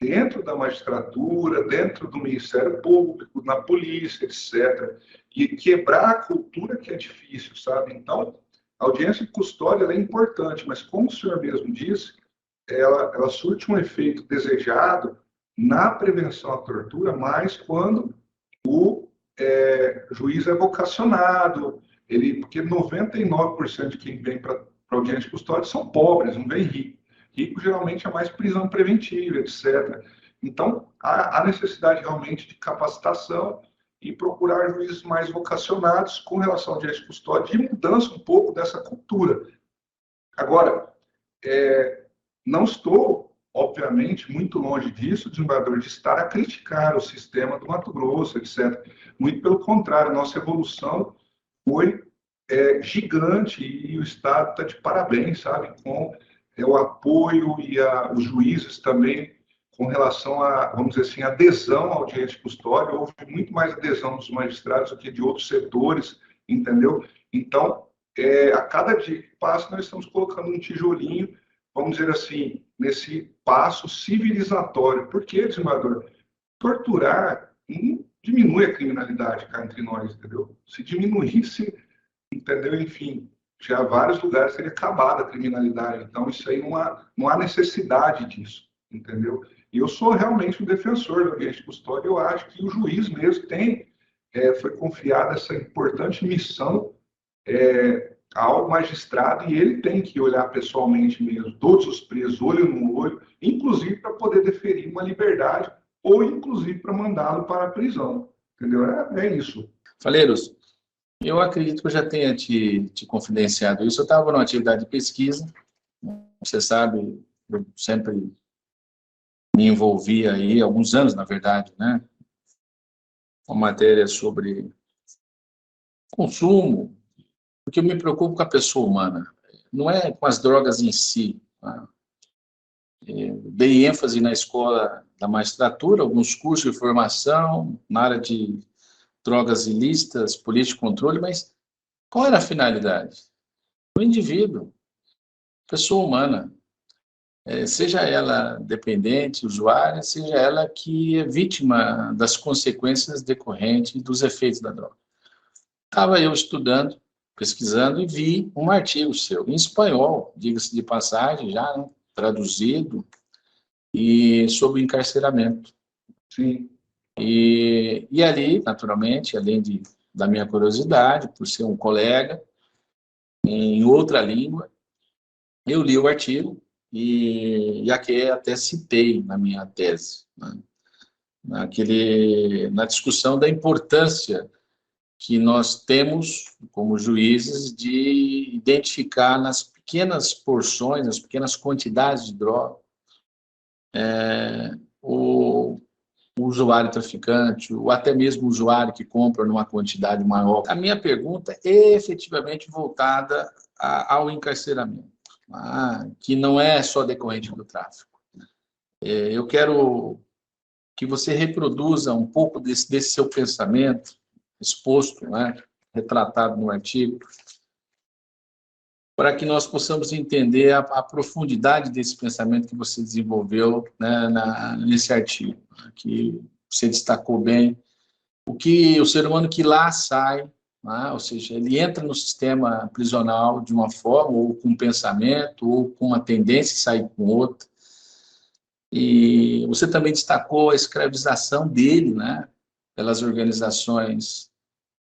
dentro da magistratura, dentro do Ministério Público, na polícia, etc. E quebrar a cultura que é difícil, sabe? Então, a audiência de custódia é importante, mas como o senhor mesmo disse, ela surte um efeito desejado na prevenção à tortura, mas quando o juiz é vocacionado, porque 99% de quem vem para audiência de custódia são pobres, não vem rico. Rico geralmente é mais prisão preventiva, etc. Então, há necessidade realmente de capacitação e procurar juízes mais vocacionados com relação à audiência de custódia e mudança um pouco dessa cultura. Agora, não estou, obviamente, muito longe disso, desembargador, de estar a criticar o sistema do Mato Grosso, etc. Muito pelo contrário, nossa evolução foi gigante e o Estado está de parabéns, sabe, com o apoio e os juízes também com relação a, vamos dizer assim, adesão à audiência de custódia. Houve muito mais adesão dos magistrados do que de outros setores, entendeu? Então, a cada dia que passa, nós estamos colocando um tijolinho, vamos dizer assim, nesse passo civilizatório. Por quê, desembargador? Torturar não diminui a criminalidade cá entre nós, entendeu? Se diminuísse, entendeu? Enfim, já vários lugares teria acabado a criminalidade. Então, isso aí não há necessidade disso, entendeu? E eu sou realmente um defensor do ambiente de custódia. Eu acho que o juiz mesmo foi confiada essa importante missão ao magistrado, e ele tem que olhar pessoalmente mesmo, todos os presos, olho no olho, inclusive para poder deferir uma liberdade, ou inclusive para mandá-lo para a prisão. Entendeu? É isso. Faleiros, eu acredito que eu já tenha te confidenciado isso. Eu estava numa atividade de pesquisa, você sabe, eu sempre me envolvi aí, há alguns anos, na verdade, né? Uma matéria sobre consumo, porque eu me preocupo com a pessoa humana, não é com as drogas em si. Tá? Dei ênfase na escola da magistratura, alguns cursos de formação na área de drogas ilícitas, política de controle, mas qual era a finalidade? O indivíduo, pessoa humana, seja ela dependente, usuária, seja ela que é vítima das consequências decorrentes dos efeitos da droga. Estava eu estudando, pesquisando, e vi um artigo seu, em espanhol, diga-se de passagem, já, né, traduzido, e sobre encarceramento. Sim. E ali, naturalmente, além da minha curiosidade, por ser um colega, em outra língua, eu li o artigo e aqui até citei na minha tese, né, na discussão da importância que nós temos, como juízes, de identificar nas pequenas porções, nas pequenas quantidades de droga, o usuário traficante, ou até mesmo o usuário que compra numa quantidade maior. A minha pergunta é efetivamente voltada ao encarceramento, que não é só decorrente do tráfico. Eu quero que você reproduza um pouco desse seu pensamento, exposto, né, retratado no artigo, para que nós possamos entender a profundidade desse pensamento que você desenvolveu, né, nesse artigo, que você destacou bem, o ser humano que lá sai, né, ou seja, ele entra no sistema prisional de uma forma, ou com um pensamento, ou com uma tendência e sai com outra. E você também destacou a escravização dele, né, pelas organizações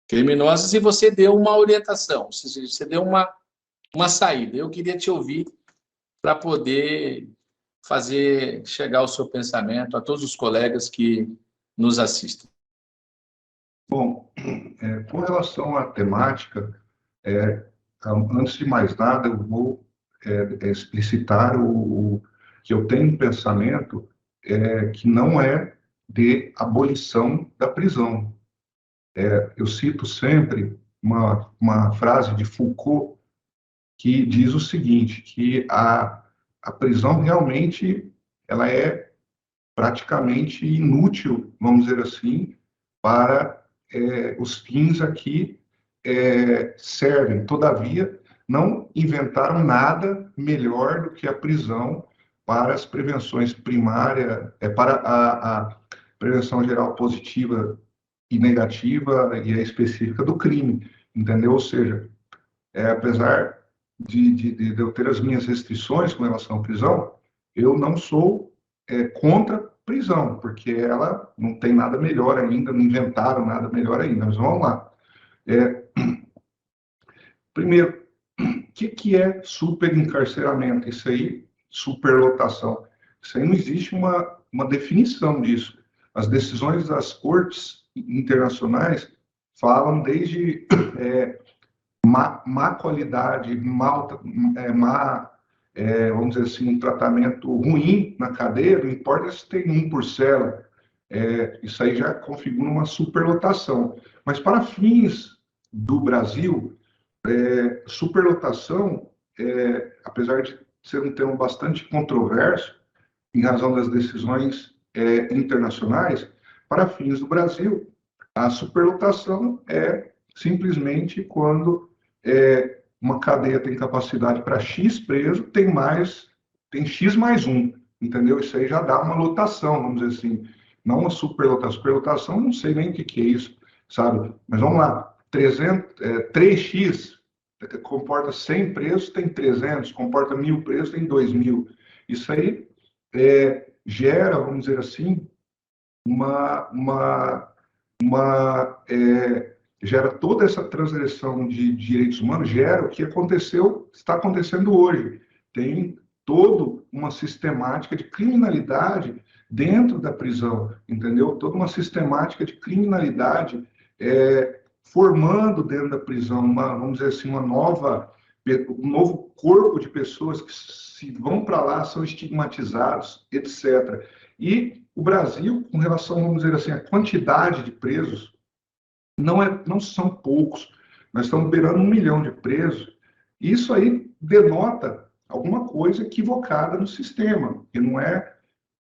criminosas, e você deu uma orientação, ou seja, você deu uma saída. Eu queria te ouvir para poder fazer chegar o seu pensamento a todos os colegas que nos assistem. Bom, com relação à temática, antes de mais nada, eu vou explicitar que eu tenho um pensamento que não é de abolição da prisão. Eu cito sempre uma frase de Foucault que diz o seguinte, que a prisão realmente ela é praticamente inútil, vamos dizer assim, para os fins a que servem. Todavia, não inventaram nada melhor do que a prisão para as prevenções primárias, para a prevenção geral positiva e negativa e a específica do crime, entendeu? Ou seja, apesar de eu ter as minhas restrições com relação à prisão, eu não sou contra prisão, porque ela não tem nada melhor ainda, não inventaram nada melhor ainda, mas vamos lá. Primeiro, o que é superencarceramento? Isso aí, superlotação. Isso aí não existe uma definição disso. As decisões das cortes internacionais falam desde má qualidade, vamos dizer assim, um tratamento ruim na cadeia, não importa se tem um por cela, isso aí já configura uma superlotação. Mas para fins do Brasil, superlotação, apesar de ser um termo bastante controverso, em razão das decisões internacionais, para fins do Brasil, a superlotação é simplesmente quando uma cadeia tem capacidade para X preso, tem X mais um, entendeu? Isso aí já dá uma lotação, vamos dizer assim, não uma superlotação. Superlotação, não sei nem o que é isso, sabe? Mas vamos lá, 3X comporta 100 presos, tem 300, comporta 1.000 presos, tem 2.000. Isso aí gera, vamos dizer assim, gera toda essa transgressão de direitos humanos, gera o que aconteceu, está acontecendo hoje. Tem toda uma sistemática de criminalidade dentro da prisão, entendeu? Toda uma sistemática de criminalidade formando dentro da prisão vamos dizer assim, um novo corpo de pessoas que se vão para lá, são estigmatizados, etc. E o Brasil, com relação, vamos dizer assim, à quantidade de presos, não são poucos. Nós estamos beirando 1 milhão de presos. Isso aí denota alguma coisa equivocada no sistema, que não é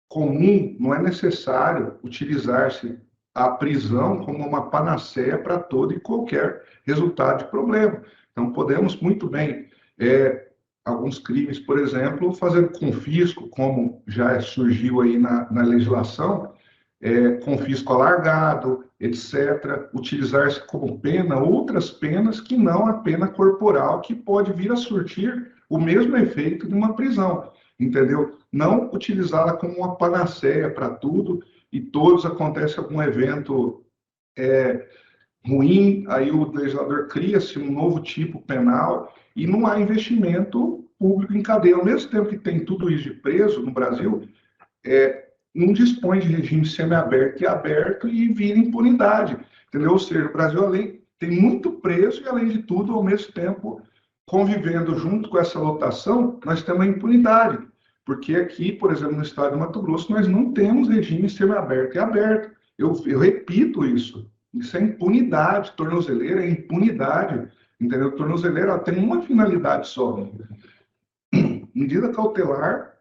comum, não é necessário utilizar-se a prisão como uma panaceia para todo e qualquer resultado de problema. Então, podemos muito bem, alguns crimes, por exemplo, fazer confisco, como já surgiu aí na legislação, confisco alargado, etc., utilizar-se como pena outras penas que não a pena corporal, que pode vir a surtir o mesmo efeito de uma prisão, entendeu? Não utilizá-la como uma panaceia para tudo, e todos acontece algum evento ruim, aí o legislador cria-se um novo tipo penal e não há investimento público em cadeia. Ao mesmo tempo que tem tudo isso de preso no Brasil, não dispõe de regime semiaberto e aberto e vira impunidade, entendeu? Ou seja, o Brasil tem muito preso e, além de tudo, ao mesmo tempo, convivendo junto com essa lotação, nós temos a impunidade, porque aqui, por exemplo, no estado de Mato Grosso, nós não temos regime semiaberto e aberto. Eu repito isso é impunidade, tornozeleira é impunidade, entendeu? Tornozeleira tem uma finalidade só, medida cautelar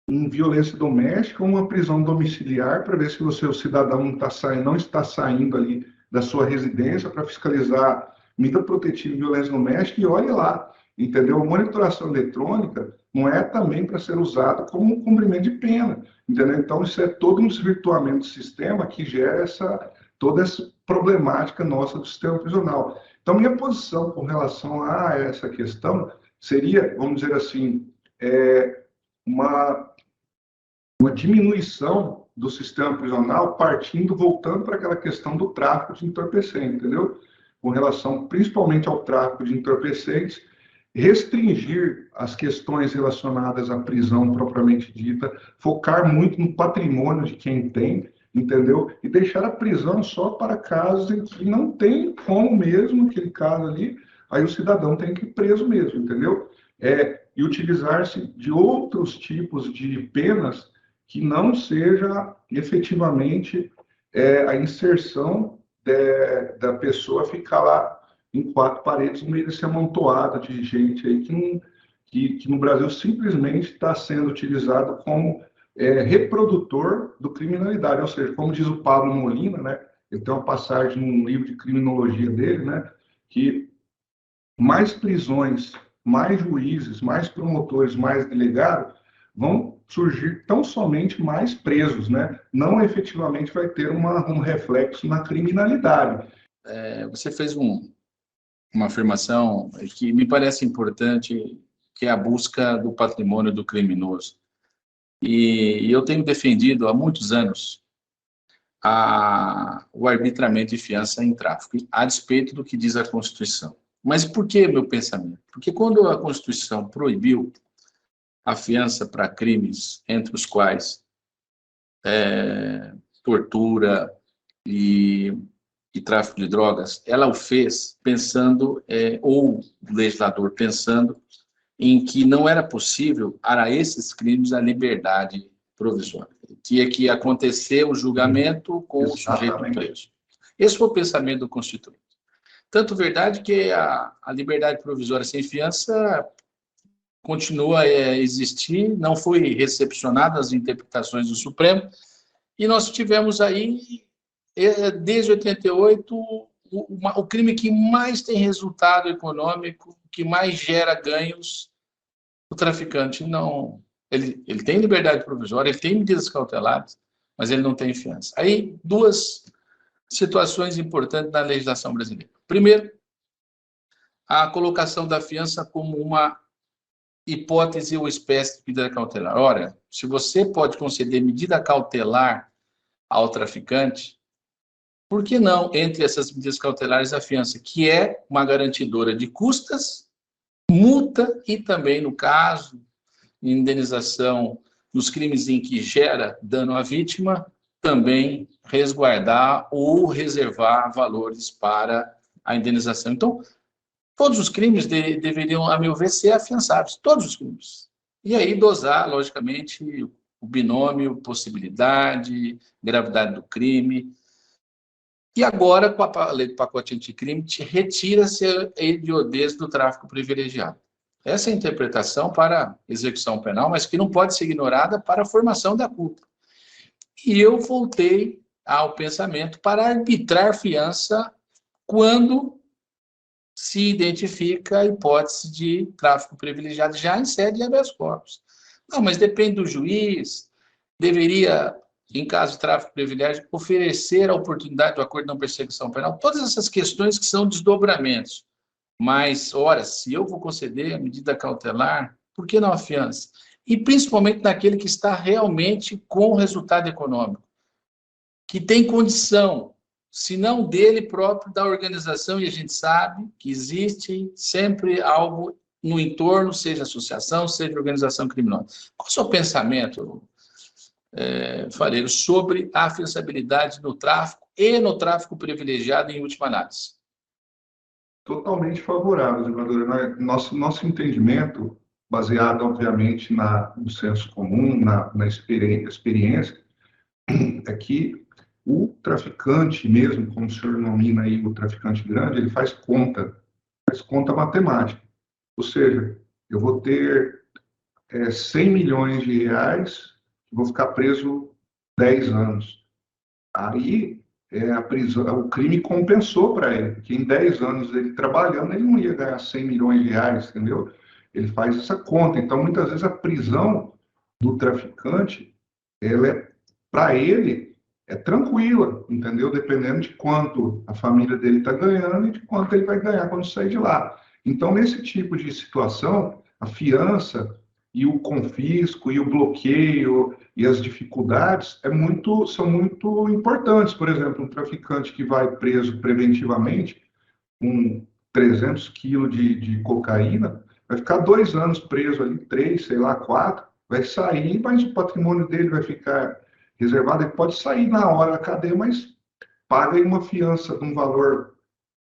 em violência doméstica, uma prisão domiciliar para ver se o cidadão não está saindo ali da sua residência para fiscalizar medida protetiva em violência doméstica e olhe lá, entendeu? A monitoração eletrônica não é também para ser usada como um cumprimento de pena, entendeu? Então, isso é todo um desvirtuamento do sistema que gera toda essa problemática nossa do sistema prisional. Então, minha posição com relação a essa questão seria, vamos dizer assim, uma diminuição do sistema prisional voltando para aquela questão do tráfico de entorpecentes, entendeu? Com relação principalmente ao tráfico de entorpecentes, restringir as questões relacionadas à prisão propriamente dita, focar muito no patrimônio de quem tem, entendeu? E deixar a prisão só para casos em que não tem como mesmo, aquele caso ali, aí o cidadão tem que ir preso mesmo, entendeu? E utilizar-se de outros tipos de penas que não seja efetivamente a inserção da pessoa ficar lá em 4 paredes no meio desse amontoado de gente aí que no Brasil simplesmente está sendo utilizado como reprodutor do criminalidade, ou seja, como diz o Pablo Molina, né? Ele tem uma passagem num livro de criminologia dele, né? Que mais prisões, mais juízes, mais promotores, mais delegados vão surgir tão somente mais presos, né? Não efetivamente vai ter um reflexo na criminalidade. Você fez uma afirmação que me parece importante, que é a busca do patrimônio do criminoso. E eu tenho defendido há muitos anos o arbitramento de fiança em tráfico, a despeito do que diz a Constituição. Mas por que meu pensamento? Porque quando a Constituição proibiu a fiança para crimes, entre os quais tortura e tráfico de drogas, ela o fez pensando, ou o legislador pensando, em que não era possível, para esses crimes, a liberdade provisória. Tinha que acontecer o julgamento com o sujeito preso. Esse foi o pensamento do Constituinte. Tanto verdade que a liberdade provisória sem fiança continua a existir, não foi recepcionada as interpretações do Supremo, e nós tivemos aí, desde 88, o crime que mais tem resultado econômico, que mais gera ganhos. O traficante não... Ele tem liberdade provisória, ele tem medidas cautelares, mas ele não tem fiança. Aí, 2 situações importantes na legislação brasileira. Primeiro, a colocação da fiança como uma hipótese ou espécie de medida cautelar? Ora, se você pode conceder medida cautelar ao traficante, por que não, entre essas medidas cautelares, a fiança, que é uma garantidora de custas, multa e também, no caso, indenização nos crimes em que gera dano à vítima, também resguardar ou reservar valores para a indenização. Então, todos os crimes deveriam, a meu ver, ser afiançados, todos os crimes. E aí dosar, logicamente, o binômio, possibilidade, gravidade do crime. E agora, com a lei do pacote anticrime, retira-se a hediondez do tráfico privilegiado. Essa é a interpretação para execução penal, mas que não pode ser ignorada para a formação da culpa. E eu voltei ao pensamento para arbitrar fiança quando se identifica a hipótese de tráfico privilegiado já em sede de habeas corpus. Não, mas depende do juiz, deveria, em caso de tráfico privilegiado, oferecer a oportunidade do acordo de não persecução penal. Todas essas questões que são desdobramentos. Mas, ora, se eu vou conceder a medida cautelar, por que não a fiança? E principalmente naquele que está realmente com resultado econômico, que tem condição, se não dele próprio, da organização, e a gente sabe que existe sempre algo no entorno, seja associação, seja organização criminosa. Qual é o seu pensamento, Faleiro, sobre a afiançabilidade no tráfico e no tráfico privilegiado em última análise? Totalmente favorável, desembargador. Nosso entendimento, baseado, obviamente, no senso comum, na experiência, é que o traficante mesmo, como o senhor denomina aí, o traficante grande, ele faz conta matemática. Ou seja, eu vou ter 100 milhões de reais, vou ficar preso 10 anos. Aí, a prisão, o crime compensou para ele, porque em 10 anos ele trabalhando, ele não ia ganhar 100 milhões de reais, entendeu? Ele faz essa conta. Então, muitas vezes, a prisão do traficante, para ele, é tranquila, entendeu? Dependendo de quanto a família dele está ganhando e de quanto ele vai ganhar quando sair de lá. Então, nesse tipo de situação, a fiança e o confisco e o bloqueio e as dificuldades são muito importantes. Por exemplo, um traficante que vai preso preventivamente com 300 quilos de cocaína, vai ficar 2 anos preso ali, 3, sei lá, 4, vai sair, mas o patrimônio dele vai ficar reservado. Ele pode sair na hora da cadeia, mas paga aí uma fiança de um valor,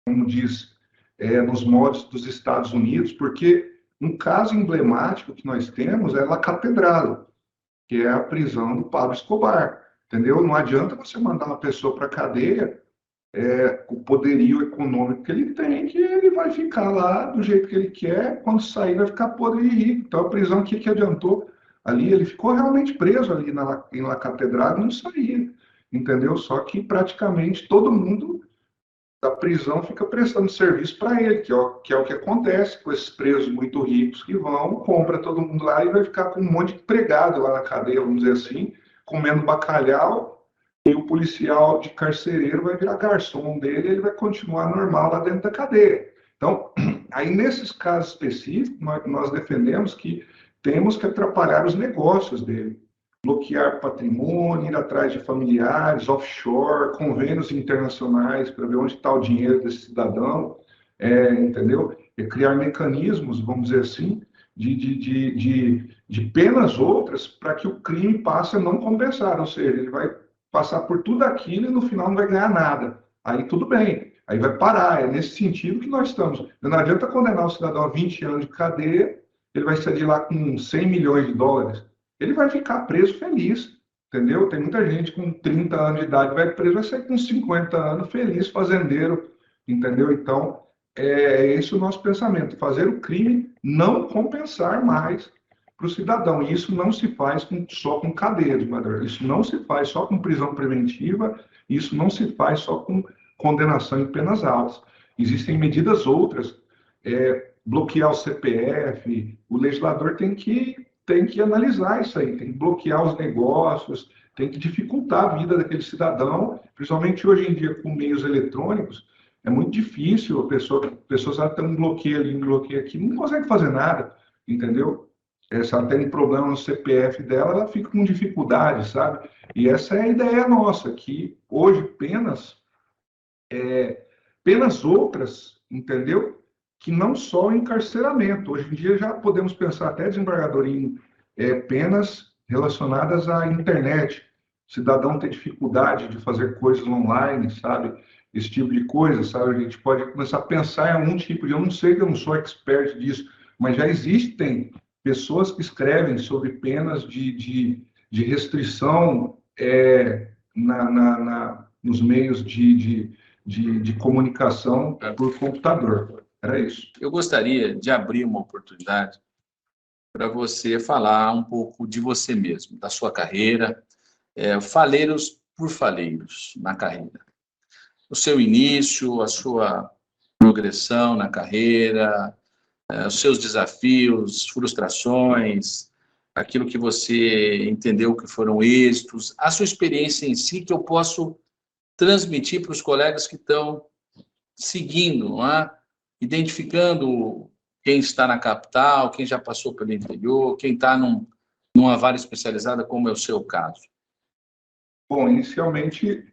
como diz, nos moldes dos Estados Unidos, porque um caso emblemático que nós temos é a La Catedral, que é a prisão do Pablo Escobar, entendeu? Não adianta você mandar uma pessoa para a cadeia, o poderio econômico que ele tem, que ele vai ficar lá do jeito que ele quer, quando sair vai ficar podre e rico. Então a prisão, o que adiantou? Ali ele ficou realmente preso ali em La Catedral e não saía, entendeu? Só que praticamente todo mundo da prisão fica prestando serviço para ele, que é o que acontece com esses presos muito ricos que vão, compra todo mundo lá e vai ficar com um monte de empregado lá na cadeia, vamos dizer assim, comendo bacalhau, e o policial de carcereiro vai virar garçom dele e ele vai continuar normal lá dentro da cadeia. Então, aí nesses casos específicos, nós defendemos que temos que atrapalhar os negócios dele, bloquear patrimônio, ir atrás de familiares, offshore, convênios internacionais para ver onde está o dinheiro desse cidadão, entendeu? E criar mecanismos, vamos dizer assim, de penas outras para que o crime passe a não compensar, ou seja, ele vai passar por tudo aquilo e no final não vai ganhar nada. Aí tudo bem, aí vai parar, é nesse sentido que nós estamos. Não adianta condenar o cidadão a 20 anos de cadeia, ele vai sair de lá com 100 milhões de dólares. Ele vai ficar preso feliz, entendeu? Tem muita gente com 30 anos de idade vai preso, vai sair com 50 anos feliz, fazendeiro, entendeu? Então, é esse o nosso pensamento, fazer o crime não compensar mais para o cidadão. E isso não se faz só com cadeia, isso não se faz só com prisão preventiva, isso não se faz só com condenação em penas altas. Existem medidas outras, bloquear o CPF, o legislador tem que analisar isso aí, tem que bloquear os negócios, tem que dificultar a vida daquele cidadão, principalmente hoje em dia com meios eletrônicos, é muito difícil, a pessoa tem um bloqueio ali, um bloqueio aqui, não consegue fazer nada. entendeu? Se ela tem problema no CPF dela, ela fica com dificuldade, sabe? E essa é a ideia nossa, que hoje penas outras, entendeu? Que não só encarceramento. Hoje em dia já podemos pensar até, desembargador, em penas relacionadas à internet. O cidadão tem dificuldade de fazer coisas online, sabe? Esse tipo de coisa, sabe? A gente pode começar a pensar em algum tipo de... Eu não sei, que eu não sou expert disso, mas já existem pessoas que escrevem sobre penas de restrição nos meios de comunicação por computador. Era isso. Eu gostaria de abrir uma oportunidade para você falar um pouco de você mesmo, da sua carreira, faleiros por faleiros na carreira. O seu início, a sua progressão na carreira, os seus desafios, frustrações, aquilo que você entendeu que foram êxitos, a sua experiência em si, que eu posso transmitir para os colegas que estão seguindo, não é? Identificando quem está na capital, quem já passou pelo interior, quem está numa vara especializada, como é o seu caso. Bom, inicialmente,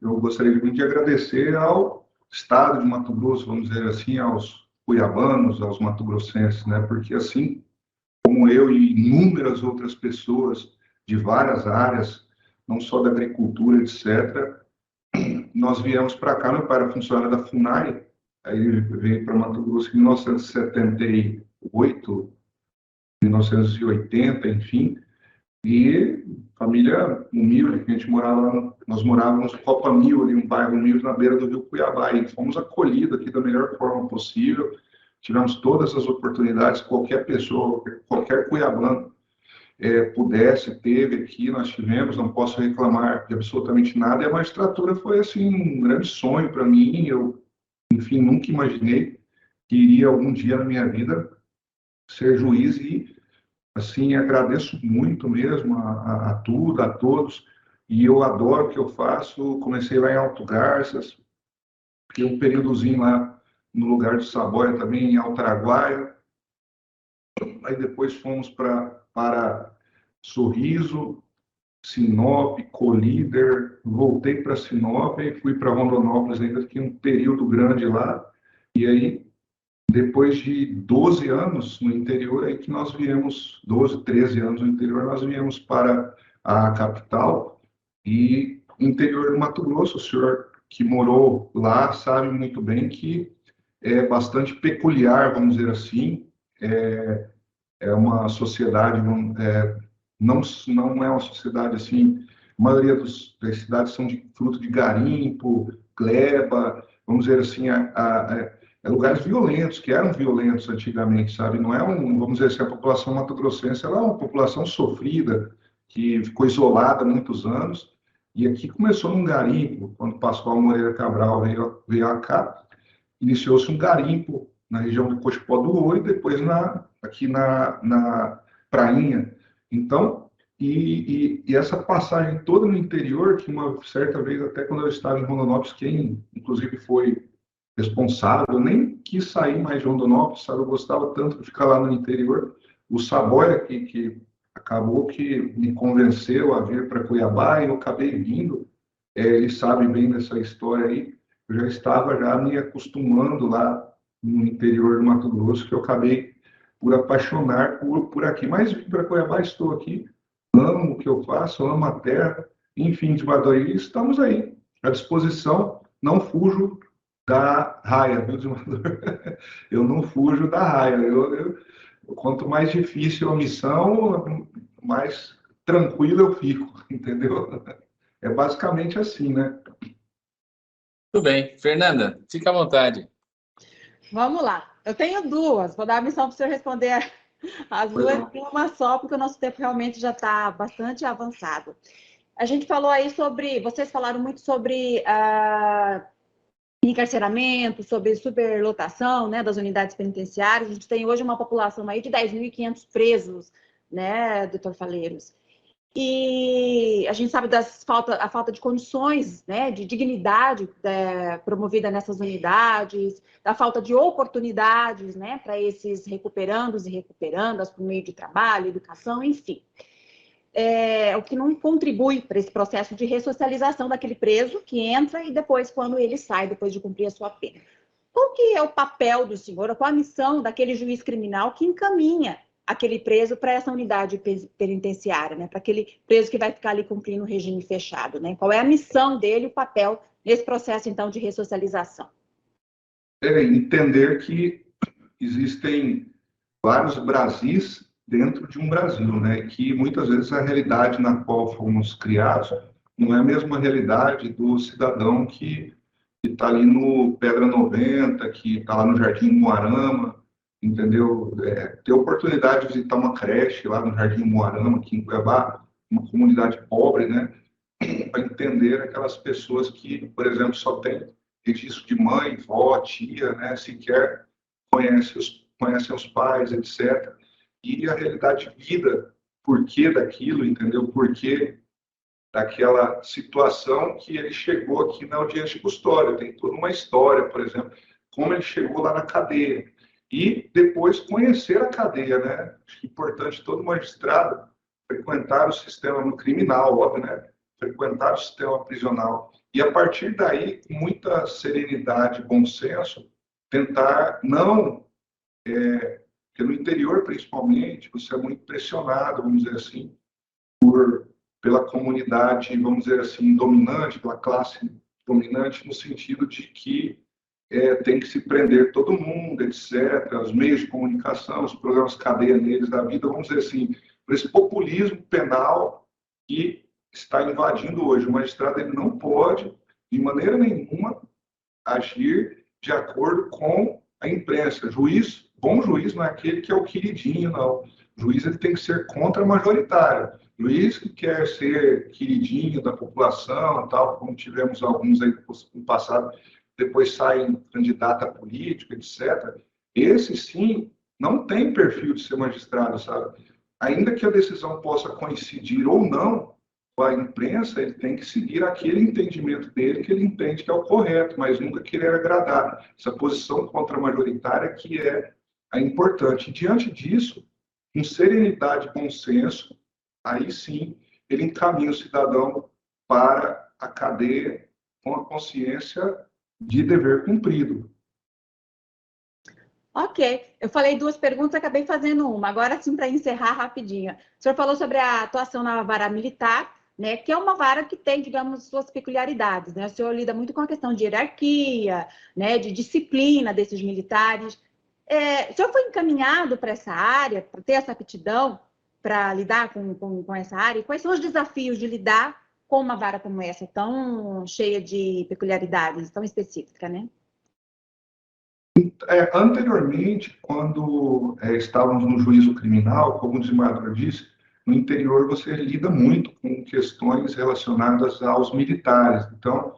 eu gostaria de agradecer ao Estado de Mato Grosso, vamos dizer assim, aos cuiabanos, aos mato-grossenses, né? Porque assim como eu e inúmeras outras pessoas de várias áreas, não só da agricultura, etc., nós viemos para cá. Meu pai era funcionário da FUNAI, aí ele veio para Mato Grosso em 1978, 1980, enfim, e família humilde, que a gente nós morávamos em Copa Mil, ali, um bairro humilde na beira do rio Cuiabá, e fomos acolhidos aqui da melhor forma possível, tivemos todas as oportunidades, qualquer pessoa, qualquer cuiabano teve aqui, nós tivemos, não posso reclamar de absolutamente nada, e a magistratura foi, assim, um grande sonho para mim. Eu, enfim, nunca imaginei que iria algum dia na minha vida ser juiz, e, assim, agradeço muito mesmo a tudo, a todos, e eu adoro o que eu faço. Comecei lá em Alto Garças, fiquei um períodozinho lá no lugar de Saboia, também em Alto Araguaia, aí depois fomos para Sorriso, Sinop, Colíder, voltei para Sinop e fui para Rondonópolis, ainda fiquei um período grande lá, e aí, depois de 12 anos no interior, aí que nós viemos, 12, 13 anos no interior, nós viemos para a capital, e interior do Mato Grosso, o senhor que morou lá sabe muito bem que é bastante peculiar, vamos dizer assim, é uma sociedade, não é uma sociedade assim, a maioria das cidades são de fruto de garimpo, gleba, vamos dizer assim, lugares violentos, que eram violentos antigamente, sabe? Não é vamos dizer assim, a população mato-grossense, ela é uma população sofrida, que ficou isolada há muitos anos, e aqui começou num garimpo, quando Pascoal Moreira Cabral veio cá, iniciou-se um garimpo na região do Cochipó do Ouro, e depois aqui na Prainha. Então, e essa passagem toda no interior, que uma certa vez, até quando eu estava em Rondonópolis, quem inclusive foi responsável, eu nem quis sair mais de Rondonópolis, sabe? Eu gostava tanto de ficar lá no interior. O Saboia, que acabou que me convenceu a vir para Cuiabá, e eu acabei vindo. Ele sabe bem dessa história aí. Eu já estava me acostumando lá no interior do Mato Grosso, que eu acabei por apaixonar por aqui. Mas vim para Cuiabá, estou aqui, amo o que eu faço, amo a terra, enfim, de Baduí, estamos aí, à disposição, não fujo da raia, viu, desembargador? Eu não fujo da raia. Quanto mais difícil a missão, mais tranquilo eu fico, entendeu? É basicamente assim, né? Tudo bem. Fernanda, fica à vontade. Vamos lá. Eu tenho duas. Vou dar a missão para o senhor responder as duas em uma só, porque o nosso tempo realmente já está bastante avançado. A gente falou aí vocês falaram muito sobre encarceramento, sobre superlotação, né, das unidades penitenciárias. A gente tem hoje uma população aí de 10.500 presos, né, doutor Faleiros? E a gente sabe a falta de condições, né, de dignidade promovida nessas unidades, da falta de oportunidades, né, para esses recuperandos e recuperandas por meio de trabalho, educação, enfim. O que não contribui para esse processo de ressocialização daquele preso que entra e depois, quando ele sai, depois de cumprir a sua pena. Qual que é o papel do senhor, qual a missão daquele juiz criminal que encaminha aquele preso para essa unidade penitenciária, né? Para aquele preso que vai ficar ali cumprindo o regime fechado, né? Qual é a missão dele, o papel nesse processo, então, de ressocialização? Entender que existem vários Brasis dentro de um Brasil, né? Que muitas vezes a realidade na qual fomos criados não é a mesma realidade do cidadão que está ali no Pedra 90, que está lá no Jardim Moarama, entendeu? Ter a oportunidade de visitar uma creche lá no Jardim Moarama, aqui em Cuiabá, uma comunidade pobre, né? Para entender aquelas pessoas que, por exemplo, só tem registro de mãe, vó, tia, né? Sequer conhecem os pais, etc. E a realidade de vida, porquê daquilo, entendeu? Porquê daquela situação que ele chegou aqui na audiência de custódia. Tem toda uma história, por exemplo, como ele chegou lá na cadeia. E depois conhecer a cadeia, né? Acho que é importante todo magistrado frequentar o sistema criminal, óbvio, né? Frequentar o sistema prisional. E a partir daí, com muita serenidade, bom senso, tentar não... porque no interior, principalmente, você é muito pressionado, vamos dizer assim, pela comunidade, vamos dizer assim, dominante, pela classe dominante, no sentido de que tem que se prender todo mundo, etc., os meios de comunicação, os programas cadeia neles da vida, vamos dizer assim, por esse populismo penal que está invadindo hoje. O magistrado ele não pode, de maneira nenhuma, agir de acordo com a imprensa. Bom juiz não é aquele que é o queridinho, não. O juiz ele tem que ser contra-majoritário. Juiz que quer ser queridinho da população, tal, como tivemos alguns aí no passado, depois saem candidato a político, etc. Esse, sim, não tem perfil de ser magistrado, sabe? Ainda que a decisão possa coincidir ou não com a imprensa, ele tem que seguir aquele entendimento dele, que ele entende que é o correto, mas nunca querer agradar. Essa posição contra-majoritária que é a importante. E, diante disso, com serenidade e bom senso, aí sim, ele encaminha o cidadão para a cadeia com a consciência de dever cumprido. Ok, eu falei duas perguntas, acabei fazendo uma. Agora sim, para encerrar rapidinho. O senhor falou sobre a atuação na vara militar, né, que é uma vara que tem, digamos, suas peculiaridades, né? O senhor lida muito com a questão de hierarquia, né, de disciplina desses militares. O senhor foi encaminhado para essa área, para ter essa aptidão para lidar com essa área? E quais são os desafios de lidar com uma vara como essa, tão cheia de peculiaridades, tão específica, né? Anteriormente, quando estávamos no juízo criminal, como o desembargador disse, no interior você lida muito com questões relacionadas aos militares. Então,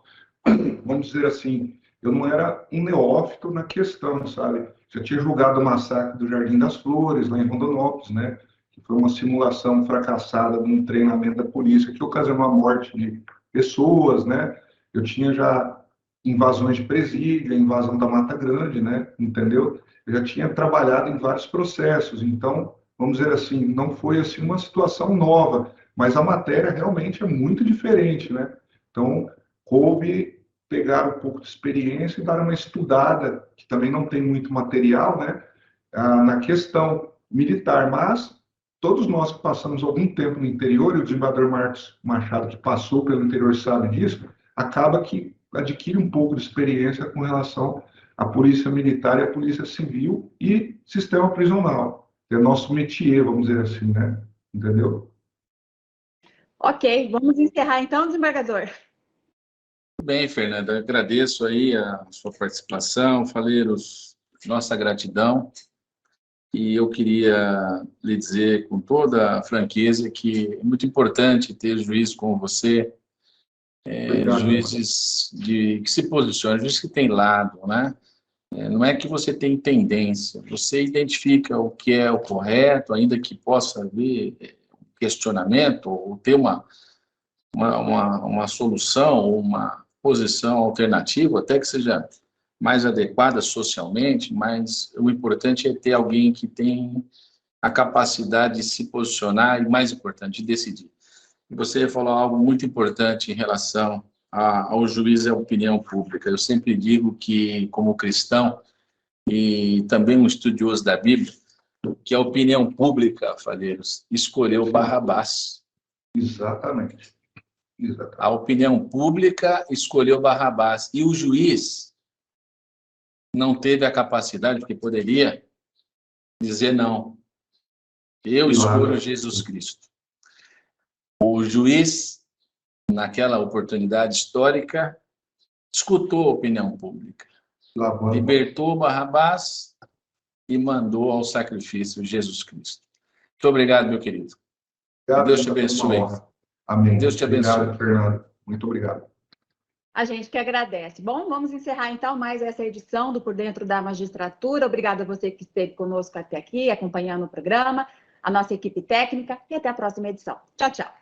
vamos dizer assim, eu não era um neófito na questão, sabe? Já tinha julgado o massacre do Jardim das Flores, lá em Rondonópolis, né? Que foi uma simulação fracassada de um treinamento da polícia que ocasionou a morte de pessoas, né? Eu tinha já invasões de presídio, invasão da Mata Grande, né? Entendeu? Eu já tinha trabalhado em vários processos, então, vamos dizer assim, não foi assim uma situação nova, mas a matéria realmente é muito diferente, né? Então, coube pegar um pouco de experiência e dar uma estudada, que também não tem muito material, né? Na questão militar, mas todos nós que passamos algum tempo no interior, e o desembargador Marcos Machado, que passou pelo interior, sabe disso, acaba que adquire um pouco de experiência com relação à polícia militar e à polícia civil e sistema prisional. É nosso métier, vamos dizer assim, né? Entendeu? Ok, vamos encerrar então, desembargador. Muito bem, Fernanda, eu agradeço aí a sua participação, nossa gratidão, e eu queria lhe dizer com toda a franqueza que é muito importante ter juízes como você, juízes que se posicionam, juízes que têm lado, né? Não é que você tem tendência, você identifica o que é o correto, ainda que possa haver questionamento, ou ter uma solução, uma posição alternativa, até que seja mais adequada socialmente, mas o importante é ter alguém que tem a capacidade de se posicionar e, mais importante, de decidir. E você falou algo muito importante em relação ao juiz e à opinião pública. Eu sempre digo que, como cristão e também um estudioso da Bíblia, que a opinião pública, Fadeiros, escolheu Barrabás. Exatamente. A opinião pública escolheu Barrabás. E o juiz não teve a capacidade, porque poderia dizer não. Eu escolho Jesus Cristo. O juiz, naquela oportunidade histórica, escutou a opinião pública, libertou Barrabás e mandou ao sacrifício Jesus Cristo. Muito obrigado, meu querido. Deus te abençoe. Amém. Deus te abençoe. Obrigado, Fernando. Muito obrigado. A gente que agradece. Bom, vamos encerrar então mais essa edição do Por Dentro da Magistratura. Obrigada a você que esteve conosco até aqui, acompanhando o programa, a nossa equipe técnica, e até a próxima edição. Tchau, tchau.